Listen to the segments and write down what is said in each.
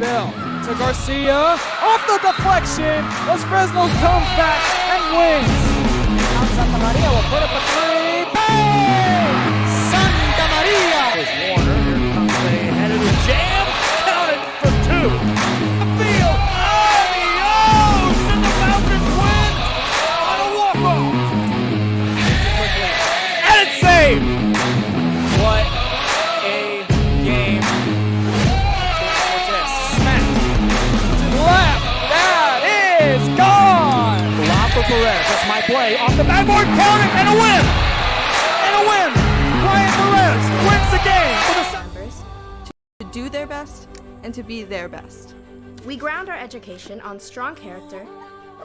Bill to Garcia, off the deflection, Los Fresnos comes back and wins. Now Santa Maria will put up a three, bang! Santa Maria! Here's Warner, here comes the head of the jam, counted for two. The field, adios, and the Falcons win on a walk-off. And it's saved! What a game. Perez, that's my play, off the backboard, corner, and a win! And a win! Brian Perez wins the game for the members to do their best and to be their best. We ground our education on strong character,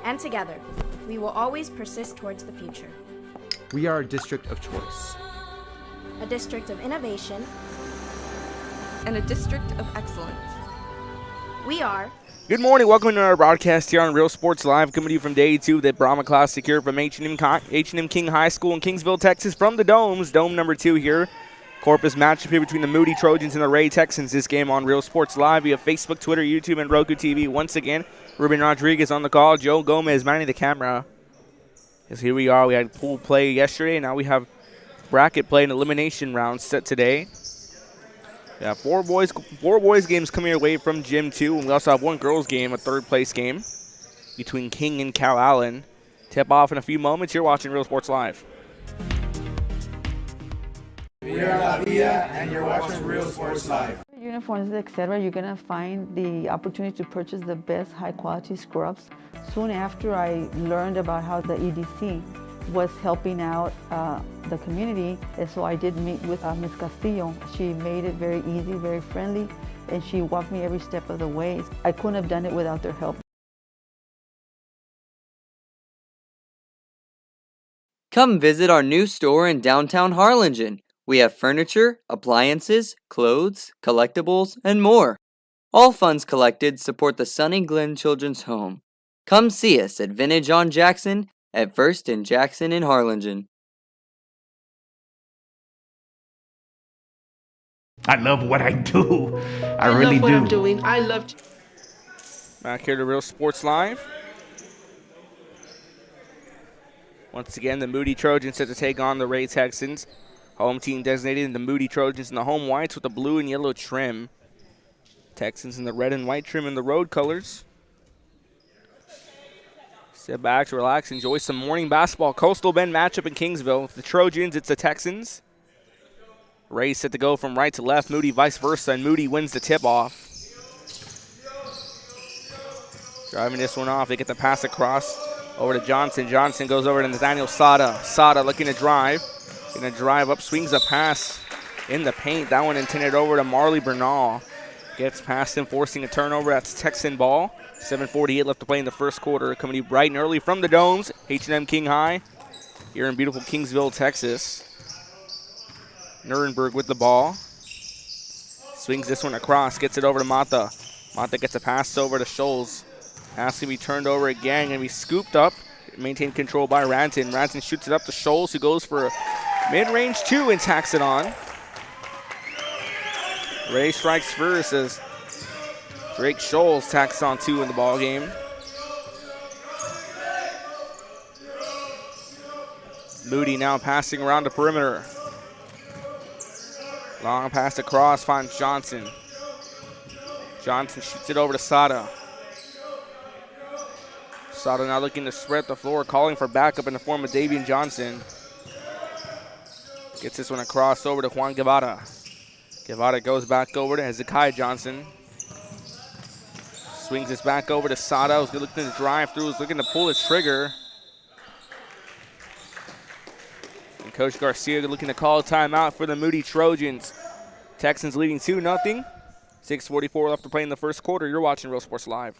and together, we will always persist towards the future. We are a district of choice. A district of innovation. And a district of excellence. We are. Good morning, welcome to our broadcast here on Real Sports Live, coming to you from day 2 of the Brahma Classic here from H&M King High School in Kingsville, Texas, from the Domes, Dome number 2 here. Corpus matchup here between the Moody Trojans and the Ray Texans. This game on Real Sports Live via Facebook, Twitter, YouTube, and Roku TV. Once again, Ruben Rodriguez on the call, Joe Gomez manning the camera. As here we are, we had pool play yesterday, and now we have bracket play and elimination rounds set today. Yeah, four boys games coming your way from Gym 2. And we also have one girls game, a third-place game between King and Cal Allen. Tip off in a few moments. You're watching Real Sports Live. We are La Via, and you're watching Real Sports Live. Uniforms, etc., you're going to find the opportunity to purchase the best high-quality scrubs. Soon after I learned about how the EDC was helping out the community, and so I did meet with Ms. Castillo. She made it very easy, very friendly, and she walked me every step of the way. I couldn't have done it without their help. Come visit our new store in downtown Harlingen. We have furniture, appliances, clothes, collectibles, and more. All funds collected support the Sunny Glen Children's Home. Come see us at Vintage on Jackson at First and Jackson in Harlingen. I love what I do. I really love what do. I'm doing. I love. Back here to Real Sports Live. Once again, the Moody Trojans set to take on the Ray Texans. Home team designated in the Moody Trojans in the home whites with the blue and yellow trim. Texans in the red and white trim in the road colors. Sit back, relax, enjoy some morning basketball. Coastal Bend matchup in Kingsville. With the Trojans, it's the Texans. Ray set to go from right to left, Moody vice versa, and Moody wins the tip-off. Driving this one off, they get the pass across over to Johnson. Johnson goes over to Nathaniel Sada. Sada looking to drive. Going to drive up, swings a pass in the paint. That one intended over to Marley Bernal. Gets past him, forcing a turnover. That's Texan ball. 7:48 left to play in the first quarter. Coming to you bright and early from the Domes. H&M King High here in beautiful Kingsville, Texas. Nuremberg with the ball. Swings this one across, gets it over to Mata. Mata gets a pass over to Scholes. Pass can be turned over again, going to be scooped up. Maintained control by Ranton. Ranton shoots it up to Scholes, who goes for a mid-range 2 and tacks it on. Ray strikes first as Drake Scholes tacks on 2 in the ball game. Moody now passing around the perimeter. Long pass across, finds Johnson. Johnson shoots it over to Sada. Sada now looking to spread the floor, calling for backup in the form of Davian Johnson. Gets this one across over to Juan Guevara. Guevara goes back over to Hezekiah Johnson. Swings this back over to Sada, who's looking to drive through, who's looking to pull his trigger. And Coach Garcia looking to call a timeout for the Moody Trojans. Texans leading 2-0. 6:44 left to play in the first quarter. You're watching Real Sports Live.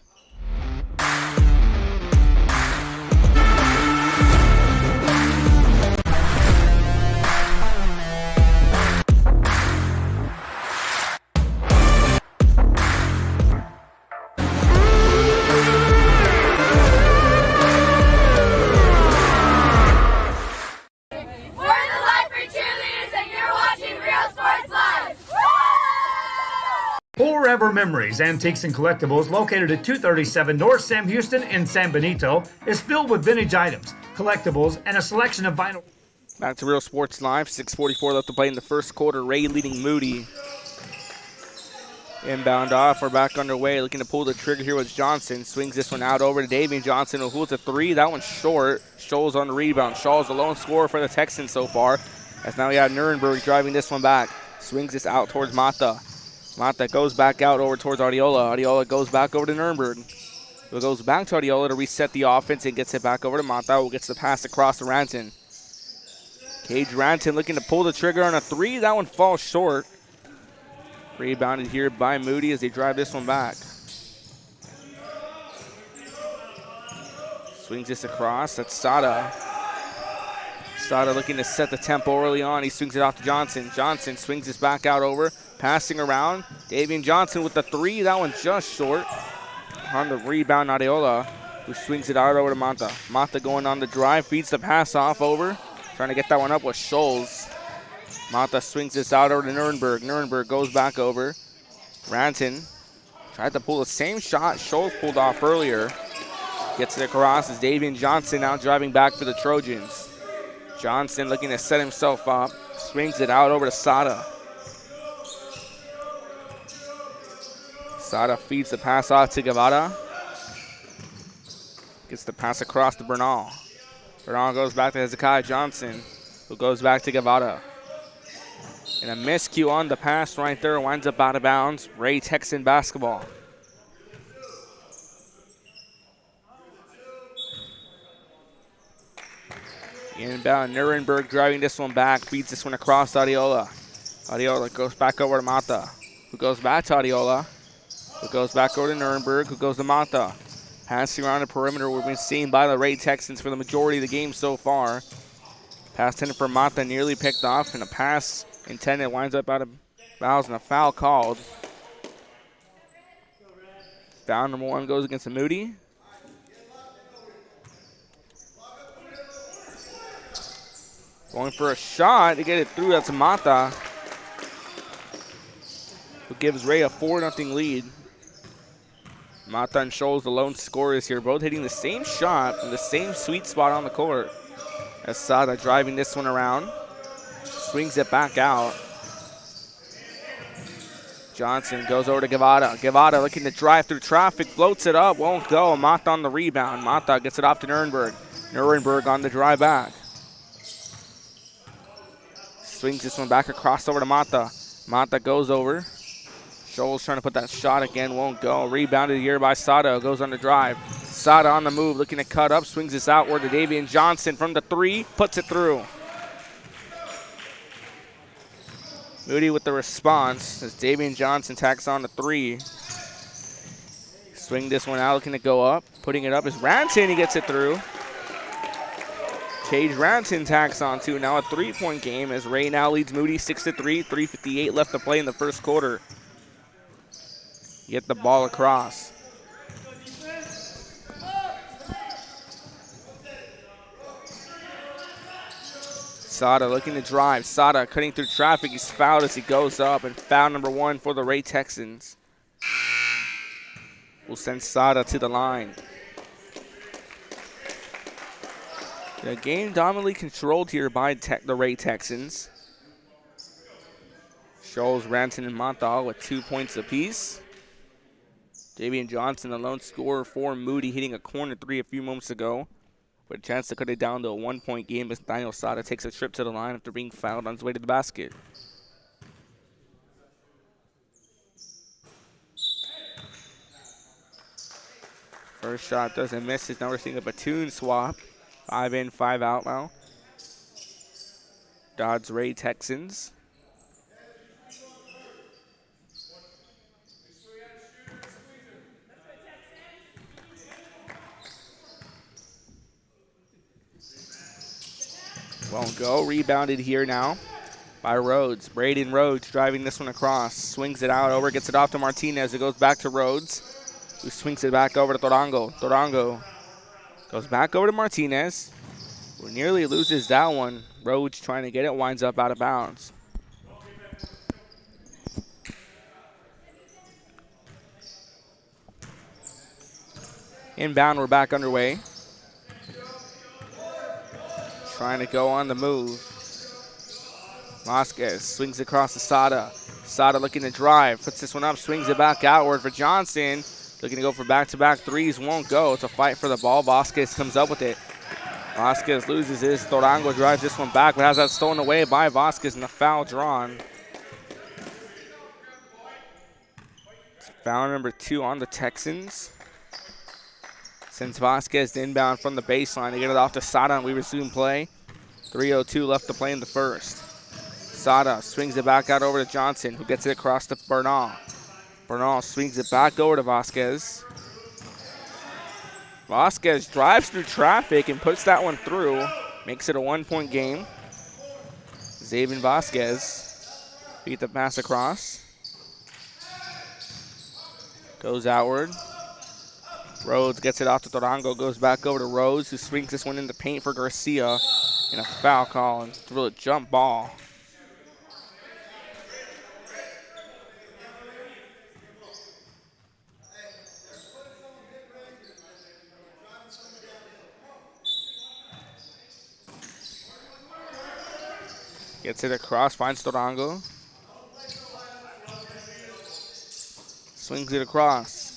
Memories, Antiques, and Collectibles, located at 237 North Sam Houston in San Benito, is filled with vintage items, collectibles, and a selection of vinyl. Back to Real Sports Live. 6:44 left to play in the first quarter. Ray leading Moody. Inbound off. We're back underway. Looking to pull the trigger here with Johnson. Swings this one out over to Davian Johnson, who holds a three. That one's short. Scholes on the rebound. Scholes the lone scorer for the Texans so far. As now we have Nuremberg driving this one back. Swings this out towards Mata. Mata goes back out over towards Ariola. Ariola goes back over to Nuremberg. It goes back to Ariola to reset the offense and gets it back over to Mata, who gets the pass across to Ranton. Cage Ranton looking to pull the trigger on a three. That one falls short. Rebounded here by Moody as they drive this one back. Swings this across. That's Sada. Sada looking to set the tempo early on. He swings it off to Johnson. Johnson swings this back out over. Passing around. Davian Johnson with the three. That one just short. On the rebound, Adeola, who swings it out over to Mata. Mata going on the drive. Feeds the pass off over. Trying to get that one up with Scholes. Mata swings this out over to Nuremberg. Nuremberg goes back over. Ranton tried to pull the same shot Scholes pulled off earlier. Gets it across as Davian Johnson now driving back for the Trojans. Johnson looking to set himself up. Swings it out over to Sada. Sada feeds the pass off to Guevara. Gets the pass across to Bernal. Bernal goes back to Hezekiah Johnson, who goes back to Guevara. And a miscue on the pass right there, winds up out of bounds. Ray Texan basketball. Inbound, Nuremberg driving this one back, feeds this one across to Adeola. Adeola goes back over to Mata, who goes back to Adeola, who goes back over to Nuremberg, who goes to Mata. Passing around the perimeter, we've been seen by the Ray Texans for the majority of the game so far. Pass intended for Mata, nearly picked off, and a pass intended winds up out of bounds and a foul called. Foul number one goes against the Moody. Going for a shot to get it through, that's Mata, who gives Ray a 4-0 lead. Mata and Scholes, the lone scorers here, both hitting the same shot from the same sweet spot on the court. As Sada driving this one around. Swings it back out. Johnson goes over to Guevara. Guevara looking to drive through traffic, floats it up, won't go. Mata on the rebound. Mata gets it off to Nuremberg. Nuremberg on the drive back. Swings this one back across over to Mata. Mata goes over. Scholes trying to put that shot again, won't go. Rebounded here by Sada, goes on the drive. Sada on the move, looking to cut up, swings this outward to Davian Johnson from the three, puts it through. Moody with the response as Davian Johnson tacks on the three. Swing this one out, looking to go up. Putting it up is Ranton, he gets it through. Cage Ranton tacks on two. Now a three-point game as Ray now leads Moody 6-3, 3:58 left to play in the first quarter. Get the ball across. Sada looking to drive. Sada cutting through traffic. He's fouled as he goes up, and foul number one for the Ray Texans. Will send Sada to the line. The game dominantly controlled here by the Ray Texans. Scholes, Ranton, and Mata with 2 points apiece. Davian Johnson, the lone scorer for Moody, hitting a corner three a few moments ago, with a chance to cut it down to a 1-point game as Daniel Sada takes a trip to the line after being fouled on his way to the basket. First shot doesn't miss. Now we're seeing a platoon swap. 5 in, 5 out now. Dodds Ray Texans. Won't go. Rebounded here now by Rhodes. Braden Rhodes driving this one across. Swings it out over. Gets it off to Martinez. It goes back to Rhodes, who swings it back over to Torango. Torango goes back over to Martinez, who nearly loses that one. Rhodes trying to get it. Winds up out of bounds. Inbound, we're back underway. Trying to go on the move. Vasquez swings across to Sada. Sada looking to drive, puts this one up, swings it back outward for Johnson. Looking to go for back-to-back threes, won't go. It's a fight for the ball. Vasquez comes up with it. Vasquez loses his. Torango drives this one back, but has that stolen away by Vasquez and the foul drawn. Foul number 2 on the Texans. Sends Vasquez to inbound from the baseline to get it off to Sada, and we resume play. 3:02 left to play in the first. Sada swings it back out over to Johnson, who gets it across to Bernal. Bernal swings it back over to Vasquez. Vasquez drives through traffic and puts that one through. Makes it a 1-point game. Xavier Vasquez beat the pass across. Goes outward. Rhodes gets it off to Torango, goes back over to Rhodes, who swings this one in the paint for Garcia. And a foul call, and threw a jump ball. Gets it across, finds Torango. Swings it across.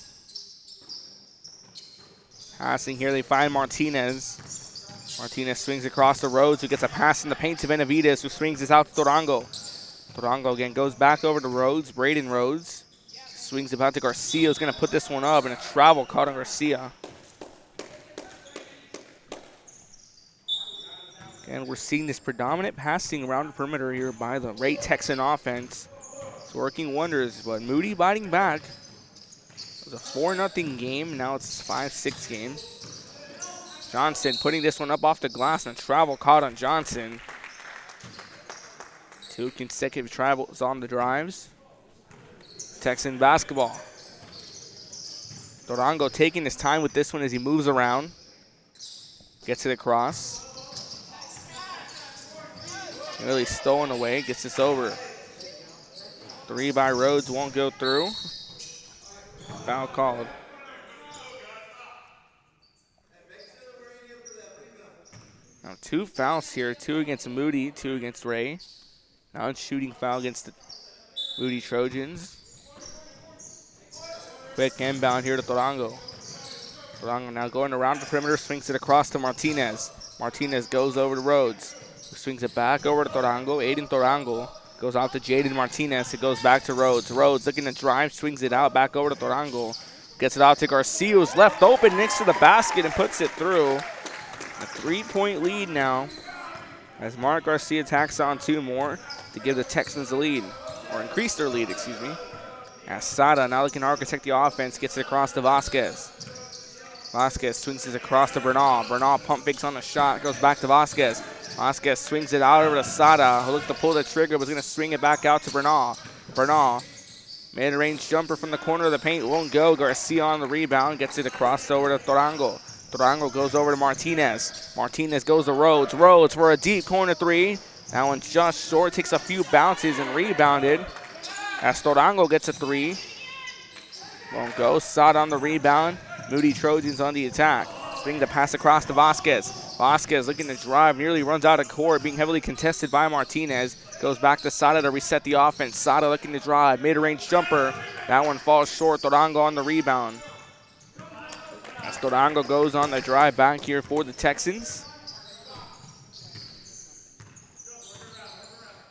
Passing here, they find Martinez. Martinez swings across the Rhodes, who gets a pass in the paint to Benavides, who swings this out to Torango. Torango again goes back over to Rhodes, Braden Rhodes. Swings it out to Garcia, who's going to put this one up, and a travel caught on Garcia. And we're seeing this predominant passing around the perimeter here by the Ray Texan offense. It's working wonders, but Moody biting back. It was a 4-0 game. Now it's a 5-6 game. Johnson putting this one up off the glass, and a travel caught on Johnson. 2 consecutive travels on the drives. Texan basketball. Torango taking his time with this one as he moves around. Gets it across. Really stolen away, gets this over. 3 by Rhodes, won't go through. Foul called. Now 2 fouls here, 2 against Moody, 2 against Ray. Now it's shooting foul against the Moody Trojans. Quick inbound here to Torango. Torango now going around the perimeter, swings it across to Martinez. Martinez goes over to Rhodes. Swings it back over to Torango. Aiden Torango goes out to Jaden Martinez. It goes back to Rhodes. Rhodes looking to drive, swings it out, back over to Torango. Gets it out to Garcia, who's left open next to the basket and puts it through. A 3-point lead now as Mark Garcia tacks on 2 more to give the Texans the lead, or increase their lead, excuse me. As Sada, now looking to architect the offense, gets it across to Vasquez. Vasquez swings it across to Bernal. Bernal pump fakes on the shot, goes back to Vasquez. Vasquez swings it out over to Sada, who looked to pull the trigger, but is going to swing it back out to Bernal. Bernal, mid-range jumper from the corner of the paint, won't go. Garcia on the rebound, gets it across over to Torango. Torango goes over to Martinez. Martinez goes to Rhodes. Rhodes for a deep corner 3. That one just short, takes a few bounces and rebounded. As Torango gets a 3. Won't go. Sada on the rebound. Moody Trojans on the attack. Swing the pass across to Vasquez. Vasquez looking to drive, nearly runs out of court, being heavily contested by Martinez. Goes back to Sada to reset the offense. Sada looking to drive, mid-range jumper. That one falls short. Torango on the rebound. As Torango goes on the drive back here for the Texans.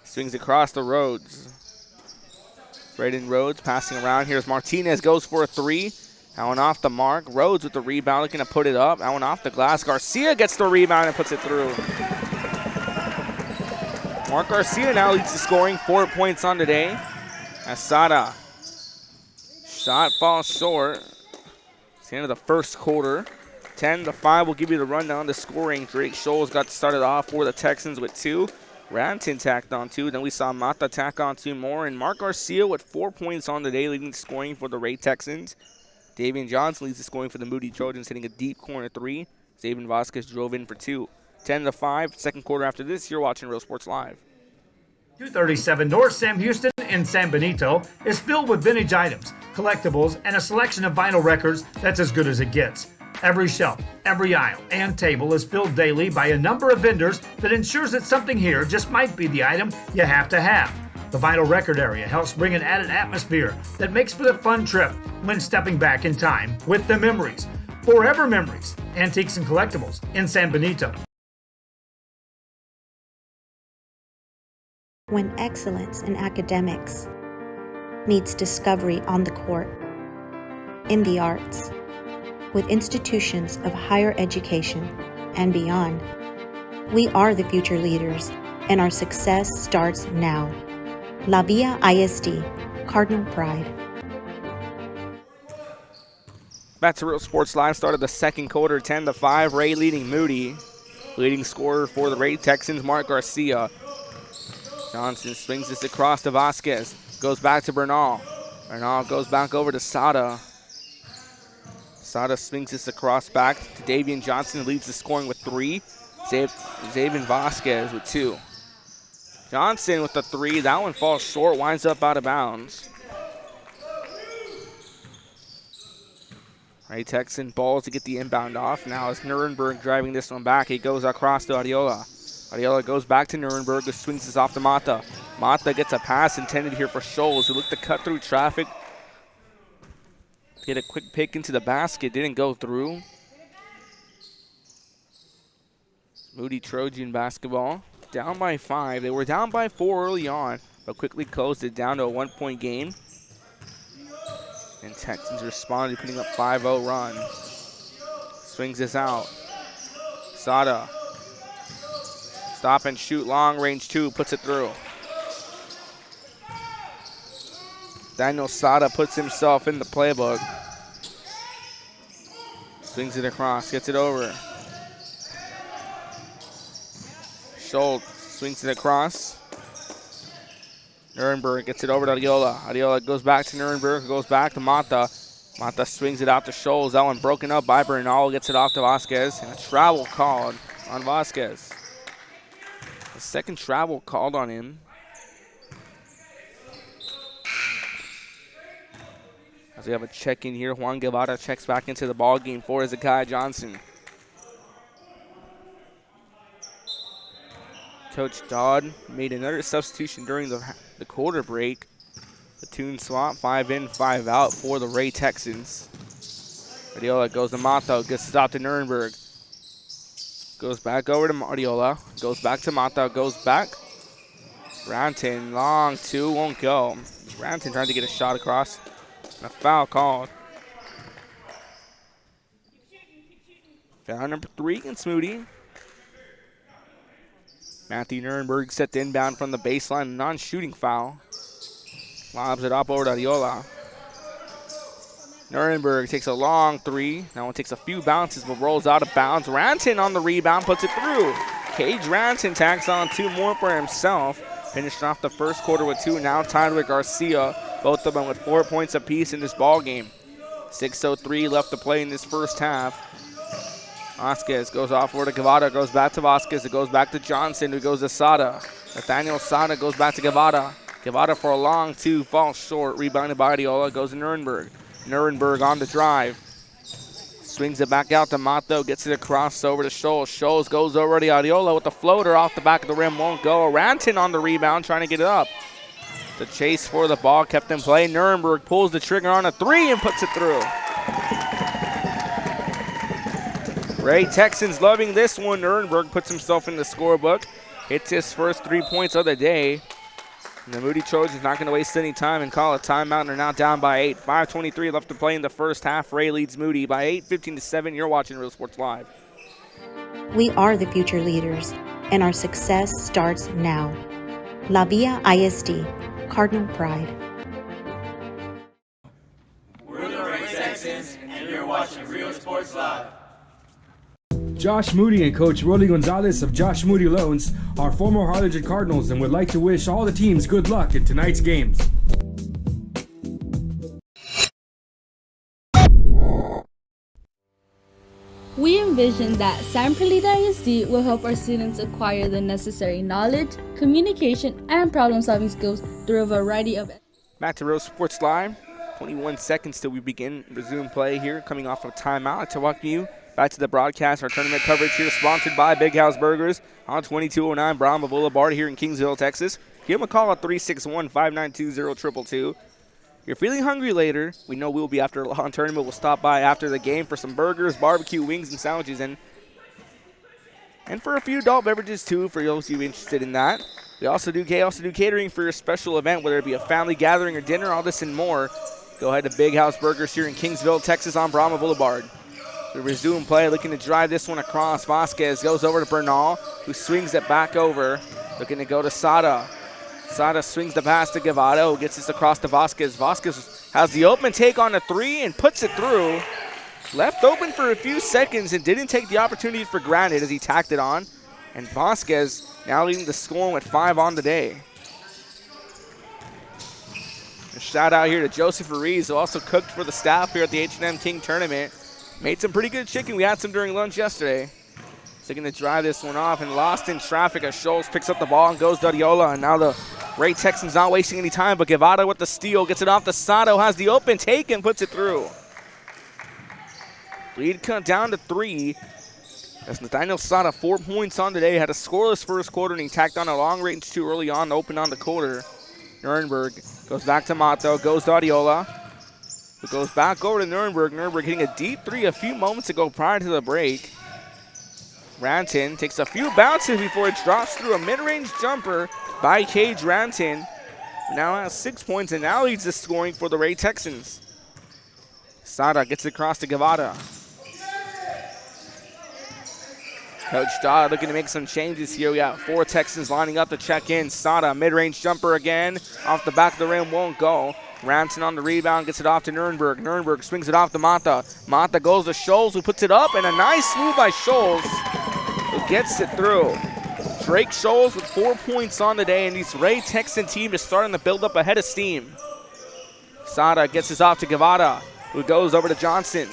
Swings across the Rhodes. Braden Rhodes passing around. Here's Martinez, goes for a 3. That one off the mark. Rhodes with the rebound, looking to put it up. That one off the glass. Garcia gets the rebound and puts it through. Mark Garcia now leads the scoring, 4 points on today. Asada. Shot falls short. It's the end of the first quarter. 10-5 will give you the rundown to scoring. Drake Scholes got started off for the Texans with 2. Ranton tacked on 2. Then we saw Mata tack on 2 more. And Mark Garcia with 4 points on the day, leading the scoring for the Ray Texans. Davian Johnson leads the scoring for the Moody Trojans, hitting a deep corner 3. Xavier Vasquez drove in for 2. 10-5, second quarter after this. You're watching Real Sports Live. 237 North Sam Houston in San Benito is filled with vintage items, collectibles, and a selection of vinyl records that's as good as it gets. Every shelf, every aisle, and table is filled daily by a number of vendors that ensures that something here just might be the item you have to have. The vinyl record area helps bring an added atmosphere that makes for the fun trip when stepping back in time with the memories. Forever Memories, Antiques and Collectibles in San Benito. When excellence in academics meets discovery on the court, in the arts, with institutions of higher education and beyond, we are the future leaders, and our success starts now. La Villa ISD, Cardinal Pride. Back to Real Sports Live. Started the second quarter, 10-5. Ray leading Moody. Leading scorer for the Ray Texans, Mark Garcia. Johnson swings this across to Vasquez. Goes back to Bernal. Bernal goes back over to Sada. Sada swings this across back to Davian Johnson, leads the scoring with 3. Xavier Vasquez with 2. Johnson with the 3. That one falls short, winds up out of bounds. Ray Texan balls to get the inbound off. Now it's Nuremberg driving this one back. He goes across to Ariola. Ariola goes back to Nuremberg, who swings this off to Mata. Mata gets a pass intended here for Scholes, who looked to cut through traffic. Get a quick pick into the basket, didn't go through. Moody Trojan basketball, down by 5. They were down by 4 early on, but quickly closed it down to a 1-point game. And Texans responded, putting up 5-0 run. Swings this out. Sada. Stop and shoot, long range 2, puts it through. Daniel Sada puts himself in the playbook. Swings it across, gets it over. Schultz swings it across. Nuremberg gets it over to Ariola. Ariola goes back to Nuremberg, goes back to Mata. Mata swings it out to Scholes. That one broken up by Bernal, gets it off to Vasquez. And a travel called on Vasquez. The second travel called on him. As we have a check in here, Juan Guevara checks back into the ball game for Hezekiah Johnson. Coach Dodd made another substitution during the quarter break. Platoon swap, 5 in, 5 out for the Ray Texans. Ariola goes to Mato, gets it out to Nuremberg. Goes back over to Ariola, goes back to Mata, goes back. Ranton, long 2, won't go. Ranton trying to get a shot across. And a foul called. Foul number 3 against Moody. Matthew Nuremberg set the inbound from the baseline, non-shooting foul. Lobs it up over to Ariola. Nuremberg takes a long 3. Now it takes a few bounces but rolls out of bounds. Ranton on the rebound, puts it through. Cage Ranton tacks on 2 more for himself. Finished off the first quarter with 2, now tied with Garcia. Both of them with 4 points apiece in this ball game. 6:03 left to play in this first half. Vasquez goes off over to Guevara, goes back to Vasquez, it goes back to Johnson, who goes to Sada. Nathaniel Sada goes back to Guevara. Guevara for a long 2, falls short, rebounded by Ariola, goes to Nuremberg. Nuremberg on the drive. Swings it back out to Mato, gets it across over to Scholes. Scholes goes over to Ariola with the floater off the back of the rim, won't go. Ranton on the rebound, trying to get it up. The chase for the ball kept in play. Nuremberg pulls the trigger on a 3 and puts it through. Ray Texans loving this one. Nuremberg puts himself in the scorebook. Hits his first 3 points of the day. And the Moody Trojans not going to waste any time and call a timeout, and are now down by 8. 5:23 left to play in the first half. Ray leads Moody by 8, 15-7. You're watching Real Sports Live. We are the future leaders, and our success starts now. La Villa ISD, Cardinal Pride. We're the Ray Texans, and you're watching Real Sports Live. Josh Moody and Coach Rolly Gonzalez of Josh Moody Loans are former Harlingen Cardinals and would like to wish all the teams good luck in tonight's games. We envision that San Perlita ISD will help our students acquire the necessary knowledge, communication, and problem-solving skills through a variety of... Back to Real Sports Live. 21 seconds till we resume play here, coming off of timeout. To welcome you back to the broadcast. Our tournament coverage here sponsored by Big House Burgers on 2209 Brahma Boulevard here in Kingsville, Texas. Give them a call at 361-592-0222. You're feeling hungry later, we know we'll be after a long tournament. We'll stop by after the game for some burgers, barbecue, wings, and sandwiches, and for a few adult beverages too for those of you interested in that. We also do catering for your special event, whether it be a family gathering or dinner, all this and more. Go ahead to Big House Burgers here in Kingsville, Texas on Brahma Boulevard. We resume play, looking to drive this one across. Vasquez goes over to Bernal, who swings it back over, looking to go to Sada. Sada swings the pass to Guevara, who gets this across to Vasquez. Vasquez has the open take on a three and puts it through. Left open for a few seconds and didn't take the opportunity for granted as he tacked it on. And Vasquez now leading the scoring with 5 on the day. A shout out here to Joseph Ruiz, who also cooked for the staff here at the H&M King Tournament. Made some pretty good chicken. We had some during lunch yesterday. So going to drive this one off and lost in traffic as Scholes picks up the ball and goes to Adiola. And now the Ray Texans not wasting any time, but Guevara with the steal. Gets it off to Sato, has the open take and puts it through. Lead cut down to 3. As Nathaniel Sada, 4 points on today, had a scoreless first quarter, and he tacked on a long range too early on to open on the quarter. Nuremberg goes back to Mato, goes to Adiola, who goes back over to Nuremberg. Nuremberg hitting a deep three a few moments ago prior to the break. Ranton takes a few bounces before it drops through a mid-range jumper by Cage Ranton. Now has 6 points and now leads the scoring for the Ray Texans. Sada gets it across to Guevara. Coach Dodd looking to make some changes here. We got 4 Texans lining up to check in. Sada, mid-range jumper again. Off the back of the rim, won't go. Ranton on the rebound, gets it off to Nuremberg. Nuremberg swings it off to Mata. Mata goes to Scholes, who puts it up, and a nice move by Scholes, who gets it through. Drake Scholes with 4 points on the day, and this Ray Texan team is starting to build up ahead of steam. Sada gets this off to Guevara, who goes over to Johnson.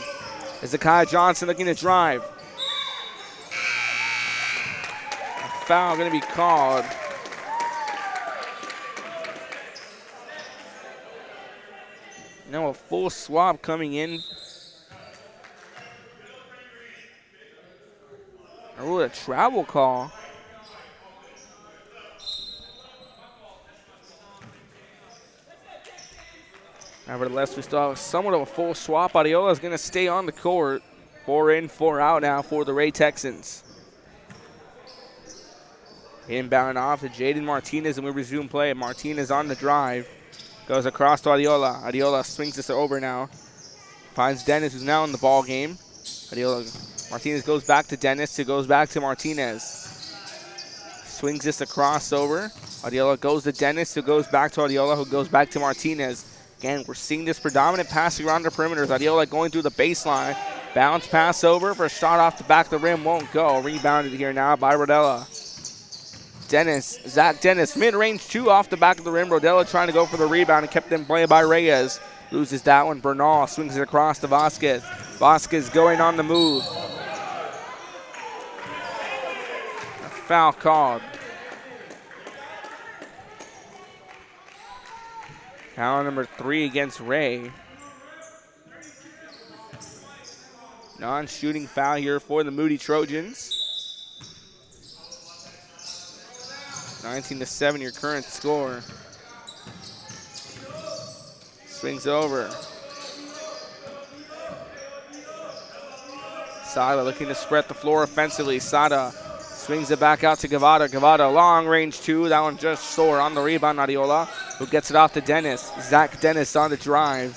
Ezekiah Johnson looking to drive. Foul going to be called. Now a full swap coming in. Oh, a travel call. Nevertheless, we still have somewhat of a full swap. Adiola is going to stay on the court. 4 in, 4 out now for the Ray Texans. Inbound off to Jaden Martinez, and we resume play. Martinez on the drive. Goes across to Adiola. Adiola swings this over now. Finds Dennis, who's now in the ball game. Martinez goes back to Dennis, who goes back to Martinez. Swings this across over. Adiola goes to Dennis, who goes back to Adiola, who goes back to Martinez. Again, we're seeing this predominant passing around the perimeters. Adiola going through the baseline. Bounce pass over for a shot off the back of the rim. Won't go. Rebounded here now by Rodella. Zach Dennis, mid-range 2 off the back of the rim. Rodella trying to go for the rebound and kept them played by Reyes. Loses that one. Bernal swings it across to Vasquez. Vasquez going on the move. A foul called. Foul number 3 against Ray. Non-shooting foul here for the Moody Trojans. 19-7 your current score. Swings over. Sada looking to spread the floor offensively. Sada swings it back out to Guevara. Guevara, long range 2. That one just short on the rebound. Adiola, who gets it off to Dennis. Zach Dennis on the drive.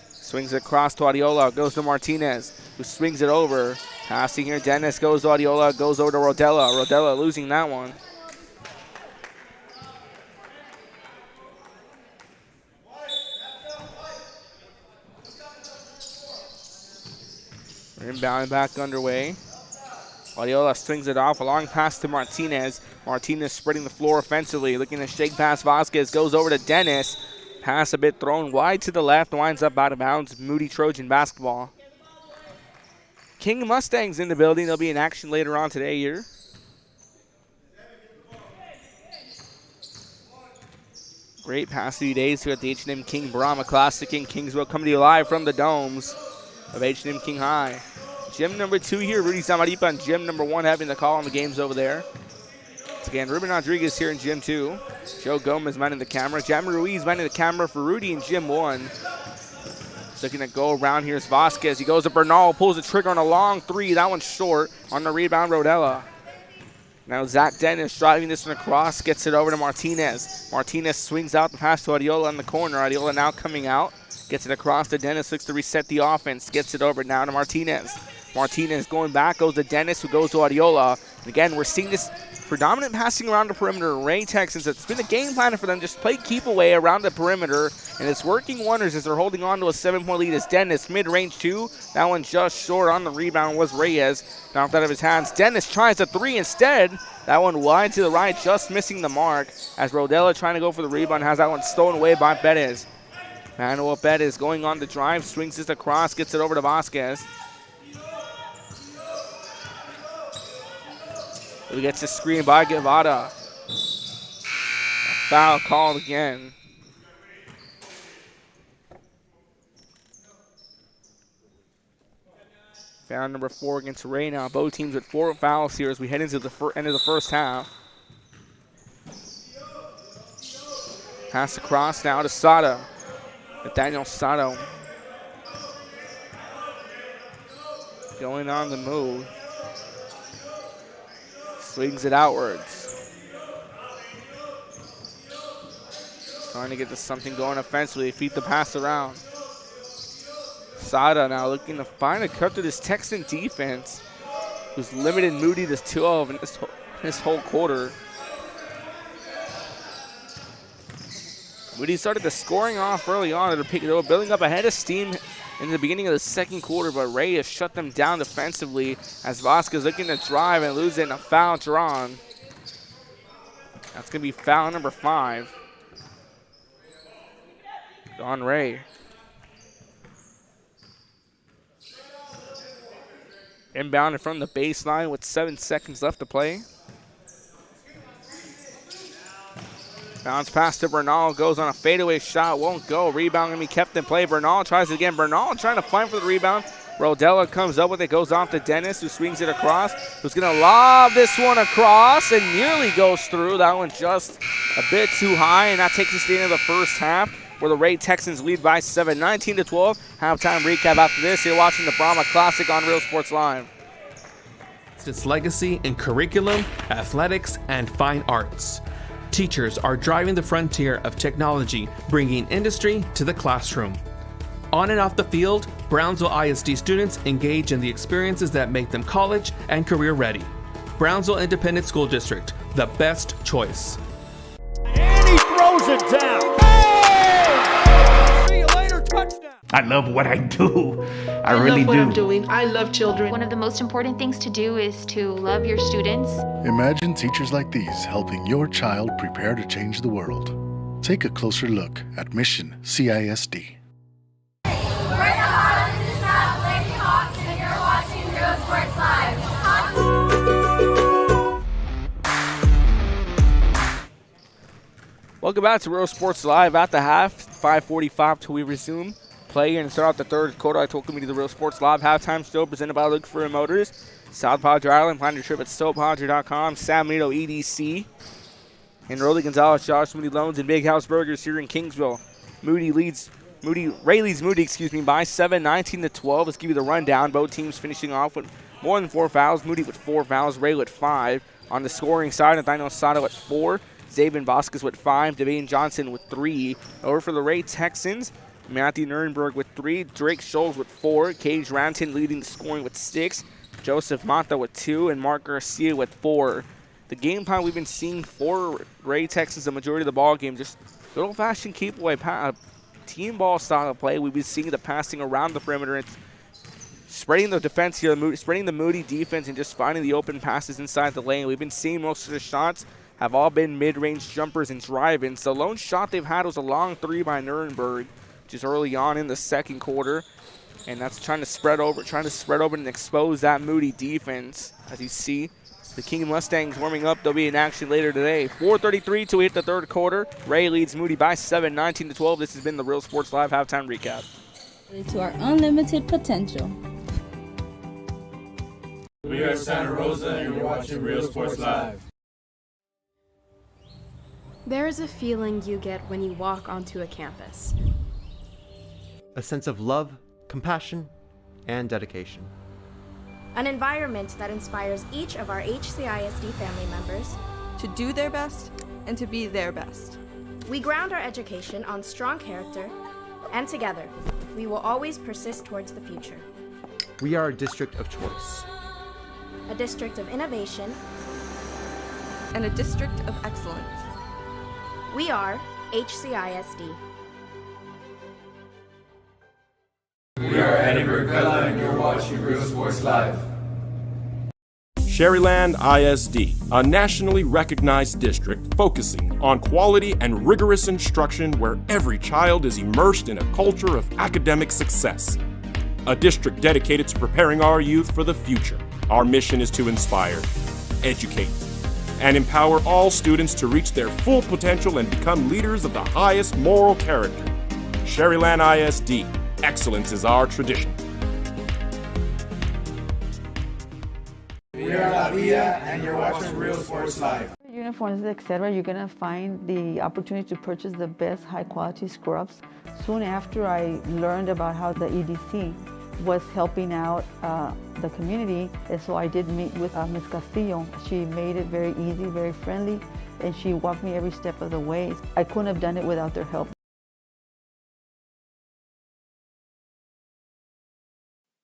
Swings it across to Adiola. Goes to Martinez, who swings it over. Passing here, Dennis goes to Adiola, goes over to Rodella. Rodella losing that one. Inbound back underway. Adiola swings it off. A long pass to Martinez. Martinez spreading the floor offensively. Looking to shake past Vasquez. Goes over to Dennis. Pass a bit thrown wide to the left. Winds up out of bounds. Moody Trojan basketball. King Mustangs in the building. They'll be in action later on today here. Great past few days here at the H&M King Brahma Classic in Kingsville, coming to you live from the domes of H&M King High. Gym number 2 here, Rudy Samaripa, and gym number 1 having the call on the games over there. Once again, Ruben Rodriguez here in gym 2. Joe Gomez manning the camera. Jamie Ruiz manning the camera for Rudy in gym 1. Looking to go around here is Vasquez. He goes to Bernal, pulls the trigger on a long 3. That one's short. On the rebound, Rodella. Now Zach Dennis driving this one across, gets it over to Martinez. Martinez swings out the pass to Adiola in the corner. Adiola now coming out, gets it across to Dennis, looks to reset the offense, gets it over now to Martinez. Martinez going back, goes to Dennis, who goes to Adiola. And again, we're seeing this predominant passing around the perimeter. Ray Texans, it's been a game plan for them, just play keep away around the perimeter, and it's working wonders as they're holding on to a 7-point lead. As Dennis, mid-range 2, that one just short. On the rebound was Reyes, knocked out of his hands. Dennis tries a 3 instead. That one wide to the right, just missing the mark, as Rodella trying to go for the rebound, has that one stolen away by Bettis. Manuel Bettis going on the drive, swings this across, gets it over to Vasquez. He gets a screen by Guevara. A foul called again. Foul number 4 against Ray now. Both teams with 4 fouls here as we head into the end of the first half. Pass across now to Sato. Nathaniel Sato. Going on the move. Swings it outwards. Trying to get to something going offensively. Feed the pass around. Sada now looking to find a cut through this Texan defense, who's limited Moody to 12 in this whole quarter. Moody started the scoring off early on. They're building up ahead of steam in the beginning of the second quarter, but Ray has shut them down defensively as Vasquez looking to drive and lose it in a foul drawn. That's going to be foul number 5 on Ray. Inbound from the baseline with 7 seconds left to play. Bounce pass to Bernal, goes on a fadeaway shot, won't go. Rebound going to be kept in play. Bernal tries it again. Bernal trying to fight for the rebound. Rodella comes up with it, goes off to Dennis, who swings it across, who's going to lob this one across and nearly goes through. That one just a bit too high, and that takes us to the end of the first half, where the Ray Texans lead by 7, 19-12. Halftime recap after this. You're watching the Brahma Classic on Real Sports Live. Its legacy in curriculum, athletics, and fine arts. Teachers are driving the frontier of technology, bringing industry to the classroom. On and off the field, Brownsville ISD students engage in the experiences that make them college and career ready. Brownsville Independent School District, the best choice. And he throws it down. Hey! See you later, touchdown. I love what I do. I love really what do. I'm doing. I love children. One of the most important things to do is to love your students. Imagine teachers like these helping your child prepare to change the world. Take a closer look at Mission CISD. Welcome back to Real Sports Live at the half. 5:45 till we resume play and start out the third quarter. I welcome you to the Real Sports Live halftime show presented by Look for Motors, South Padre Island. Plan your trip at SoPadre.com. Sam Nito EDC, and Rolly Gonzalez, Josh Moody Loans, and Big House Burgers here in Kingsville. Ray leads Moody by 7, 19-12. Let's give you the rundown. Both teams finishing off with more than 4 fouls. Moody with 4 fouls, Ray with 5. On the scoring side, Nathaniel Sato at 4. Zaven Vasquez with 5, Devane Johnson with 3. Over for the Ray Texans, Matthew Nurnberg with 3, Drake Scholes with 4, Cage Ranton leading the scoring with 6, Joseph Mata with 2, and Mark Garcia with 4. The game plan we've been seeing for Ray Texans the majority of the ball game, just good old-fashioned keep away team ball style of play. We've been seeing the passing around the perimeter. It's spreading the defense here, spreading the Moody defense, and just finding the open passes inside the lane. We've been seeing most of the shots have all been mid-range jumpers and drive-ins. The lone shot they've had was a long 3 by Nurnberg, just early on in the second quarter, and that's trying to spread over and expose that Moody defense. As you see, The King Mustangs warming up. They'll be in action later today. 4:33 till we hit the third quarter. Ray leads Moody by 7, 19-12. This has been the Real Sports Live halftime recap. To our unlimited potential. We are Santa Rosa and you're watching Real Sports Live. There is a feeling you get when you walk onto a campus. A sense of love, compassion, and dedication. An environment that inspires each of our HCISD family members to do their best and to be their best. We ground our education on strong character, and together, we will always persist towards the future. We are a district of choice. A district of innovation, and a district of excellence. We are HCISD. We are Edinburgh Bella and you're watching Real Sports Live. Sherryland ISD, a nationally recognized district focusing on quality and rigorous instruction where every child is immersed in a culture of academic success. A district dedicated to preparing our youth for the future. Our mission is to inspire, educate, and empower all students to reach their full potential and become leaders of the highest moral character. Sherryland ISD, excellence is our tradition. We are La Villa and you're watching Real Sports Live. Uniforms, etc., you're going to find the opportunity to purchase the best high-quality scrubs. Soon after I learned about how the EDC was helping out the community, and so I did meet with Ms. Castillo. She made it very easy, very friendly, and she walked me every step of the way. I couldn't have done it without their help.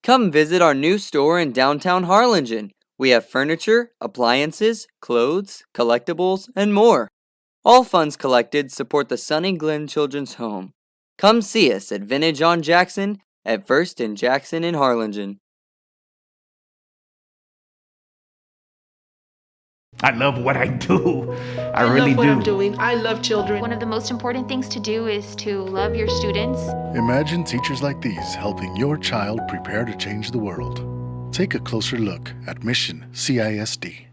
Come visit our new store in downtown Harlingen. We have furniture, appliances, clothes, collectibles, and more. All funds collected support the Sunny Glen Children's Home. Come see us at Vintage on Jackson at First and Jackson in Harlingen. I love what I do. I really love what do. I'm doing. I love children. One of the most important things to do is to love your students. Imagine teachers like these helping your child prepare to change the world. Take a closer look at Mission CISD.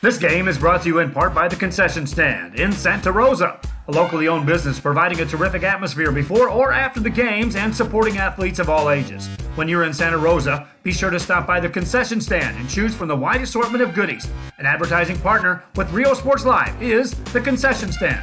This game is brought to you in part by the Concession Stand in Santa Rosa, a locally owned business providing a terrific atmosphere before or after the games and supporting athletes of all ages. When you're in Santa Rosa, be sure to stop by the Concession Stand and choose from the wide assortment of goodies. An advertising partner with Real Sports Live is the Concession Stand.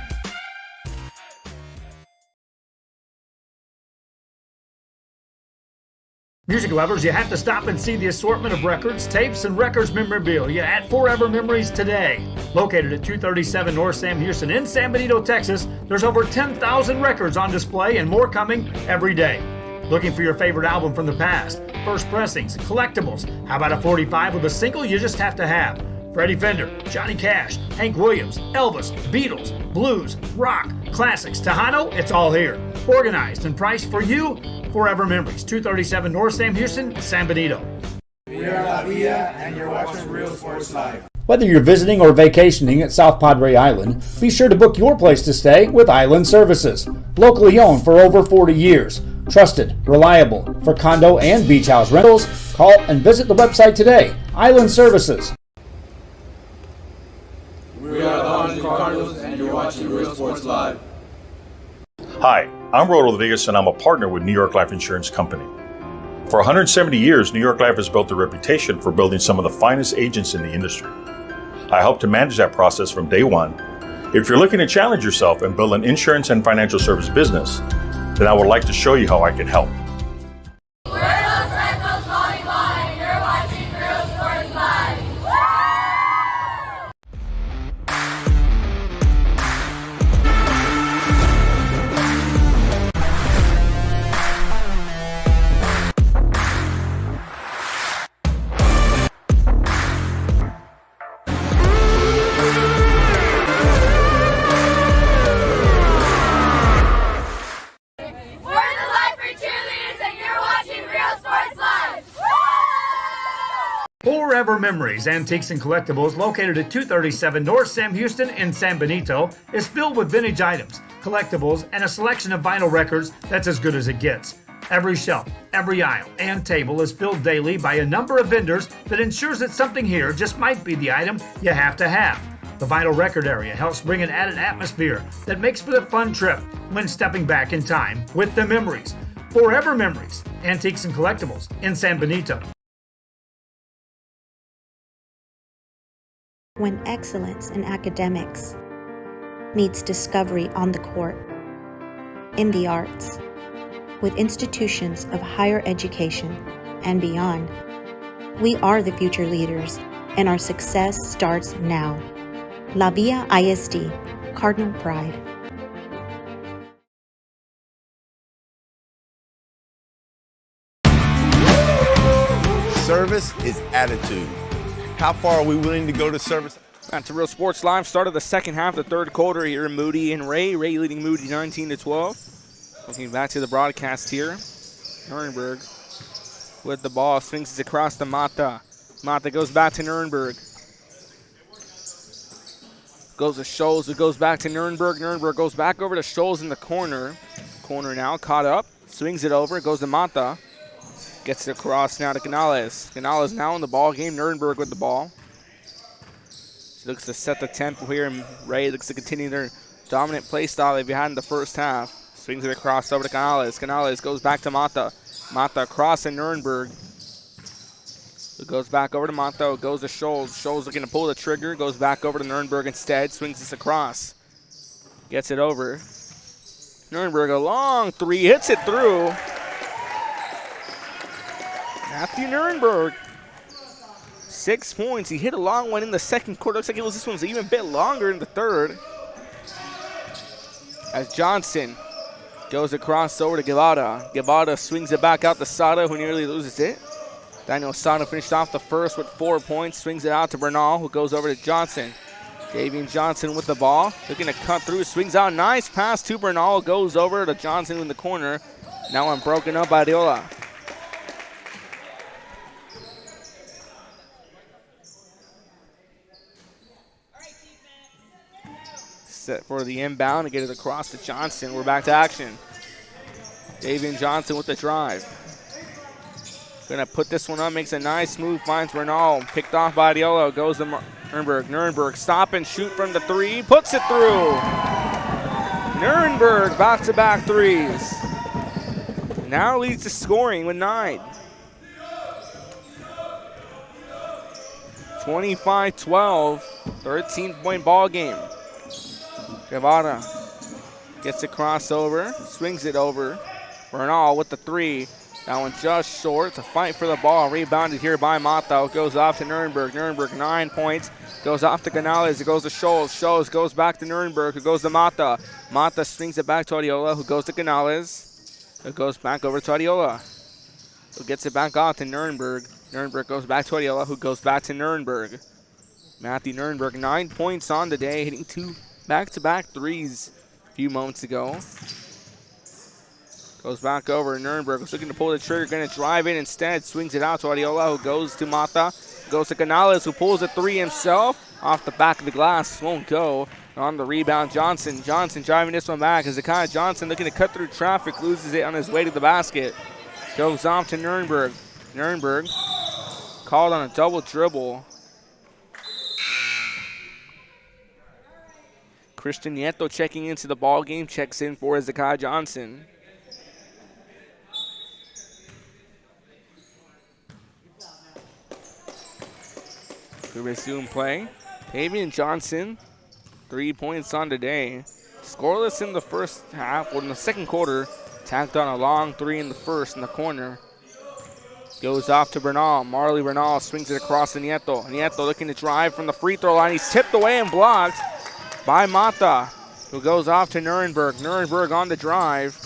Music lovers, you have to stop and see the assortment of records, tapes, and records memorabilia at Forever Memories today. Located at 237 North Sam Houston in San Benito, Texas, there's over 10,000 records on display and more coming every day. Looking for your favorite album from the past, first pressings, collectibles, how about a 45 with a single you just have to have? Freddie Fender, Johnny Cash, Hank Williams, Elvis, Beatles, blues, rock, classics, Tejano, it's all here. Organized and priced for you, Forever Memories, 237 North Sam Houston, San Benito. We are La Villa and you're watching Real Sports Live. Whether you're visiting or vacationing at South Padre Island, be sure to book your place to stay with Island Services. Locally owned for over 40 years. Trusted, reliable for condo and beach house rentals. Call and visit the website today. Island Services. We are the Harlingen Cardinals and you're watching Real Sports Live. Hi, I'm Rod Rodriguez and I'm a partner with New York Life Insurance Company. For 170 years, New York Life has built a reputation for building some of the finest agents in the industry. I help to manage that process from day one. If you're looking to challenge yourself and build an insurance and financial service business, then I would like to show you how I can help. Forever Memories, Antiques and Collectibles, located at 237 North Sam Houston in San Benito, is filled with vintage items, collectibles, and a selection of vinyl records that's as good as it gets. Every shelf, every aisle, and table is filled daily by a number of vendors that ensures that something here just might be the item you have to have. The vinyl record area helps bring an added atmosphere that makes for a fun trip when stepping back in time with the memories. Forever Memories, Antiques and Collectibles in San Benito. When excellence in academics meets discovery on the court, in the arts, with institutions of higher education and beyond, we are the future leaders, and our success starts now. La Villa ISD, Cardinal Pride. Service is attitude. How far are we willing to go to service? That's a Real Sports Live. Start of the second half, the third quarter here. Moody and Ray. Ray leading Moody 19-12. Looking back to the broadcast here. Nuremberg with the ball. Swings it across to Mata. Mata goes back to Nuremberg. Goes to Scholes. It goes back to Nuremberg. Nuremberg goes back over to Scholes in the corner. Corner now caught up. Swings it over. Goes to Mata. Gets it across now to Canales. Canales now in the ball game. Nuremberg with the ball. She looks to set the tempo here, and Ray looks to continue their dominant play style they've had in the first half. Swings it across over to Canales. Canales goes back to Mata. Mata across to Nuremberg. It goes back over to Mata. It goes to Scholes. Scholes looking to pull the trigger. Goes back over to Nuremberg instead. Swings this across. Gets it over. Nuremberg, a long three. Hits it through. Matthew Nuremberg. 6 points. He hit a long one in the second quarter. Looks like this one's even a bit longer in the third. As Johnson goes across over to Guevara. Guevara swings it back out to Sada, who nearly loses it. Daniel Sada finished off the first with 4 points. Swings it out to Bernal, who goes over to Johnson. Davian Johnson with the ball. Looking to cut through. Swings out. Nice pass to Bernal. Goes over to Johnson in the corner. Now I'm broken up by Diola. Set for the inbound to get it across to Johnson. We're back to action. Davian Johnson with the drive. Gonna put this one up, makes a nice move, finds Bernal. Picked off by Diola, goes to Nuremberg. Nuremberg stop and shoot from the three, puts it through. Nuremberg back-to-back threes. Now leads to scoring with 9. 25-12, 13-point ball game. Guevara gets a crossover, swings it over. Bernal with the three. That one just short. It's a fight for the ball. Rebounded here by Mata. It goes off to Nuremberg. Nuremberg 9 points. Goes off to Canales. It goes to Scholes. Scholes goes back to Nuremberg. It goes to Mata. Mata swings it back to Adiola, who goes to Canales. It goes back over to Adiola, who gets it back off to Nuremberg. Nuremberg goes back to Adiola, who goes back to Nuremberg. Matthew Nuremberg 9 points on the day, hitting 2 back-to-back threes a few moments ago. Goes back over. Nuremberg was looking to pull the trigger, going to drive in instead. Swings it out to Adiola, who goes to Mata. Goes to Canales, who pulls a three himself. Off the back of the glass, won't go. On the rebound, Johnson. Johnson driving this one back. Hezekiah Johnson looking to cut through traffic, loses it on his way to the basket. Goes off to Nuremberg. Nuremberg called on a double dribble. Christian Nieto checking into the ball game, checks in for Hezekiah Johnson. We resume play. Davian Johnson, 3 points on today. Scoreless in the first half, or in the second quarter. Tacked on a long three in the first in the corner. Goes off to Bernal. Marley Bernal swings it across to Nieto. Nieto looking to drive from the free throw line. He's tipped away and blocked by Mata, who goes off to Nuremberg. Nuremberg on the drive.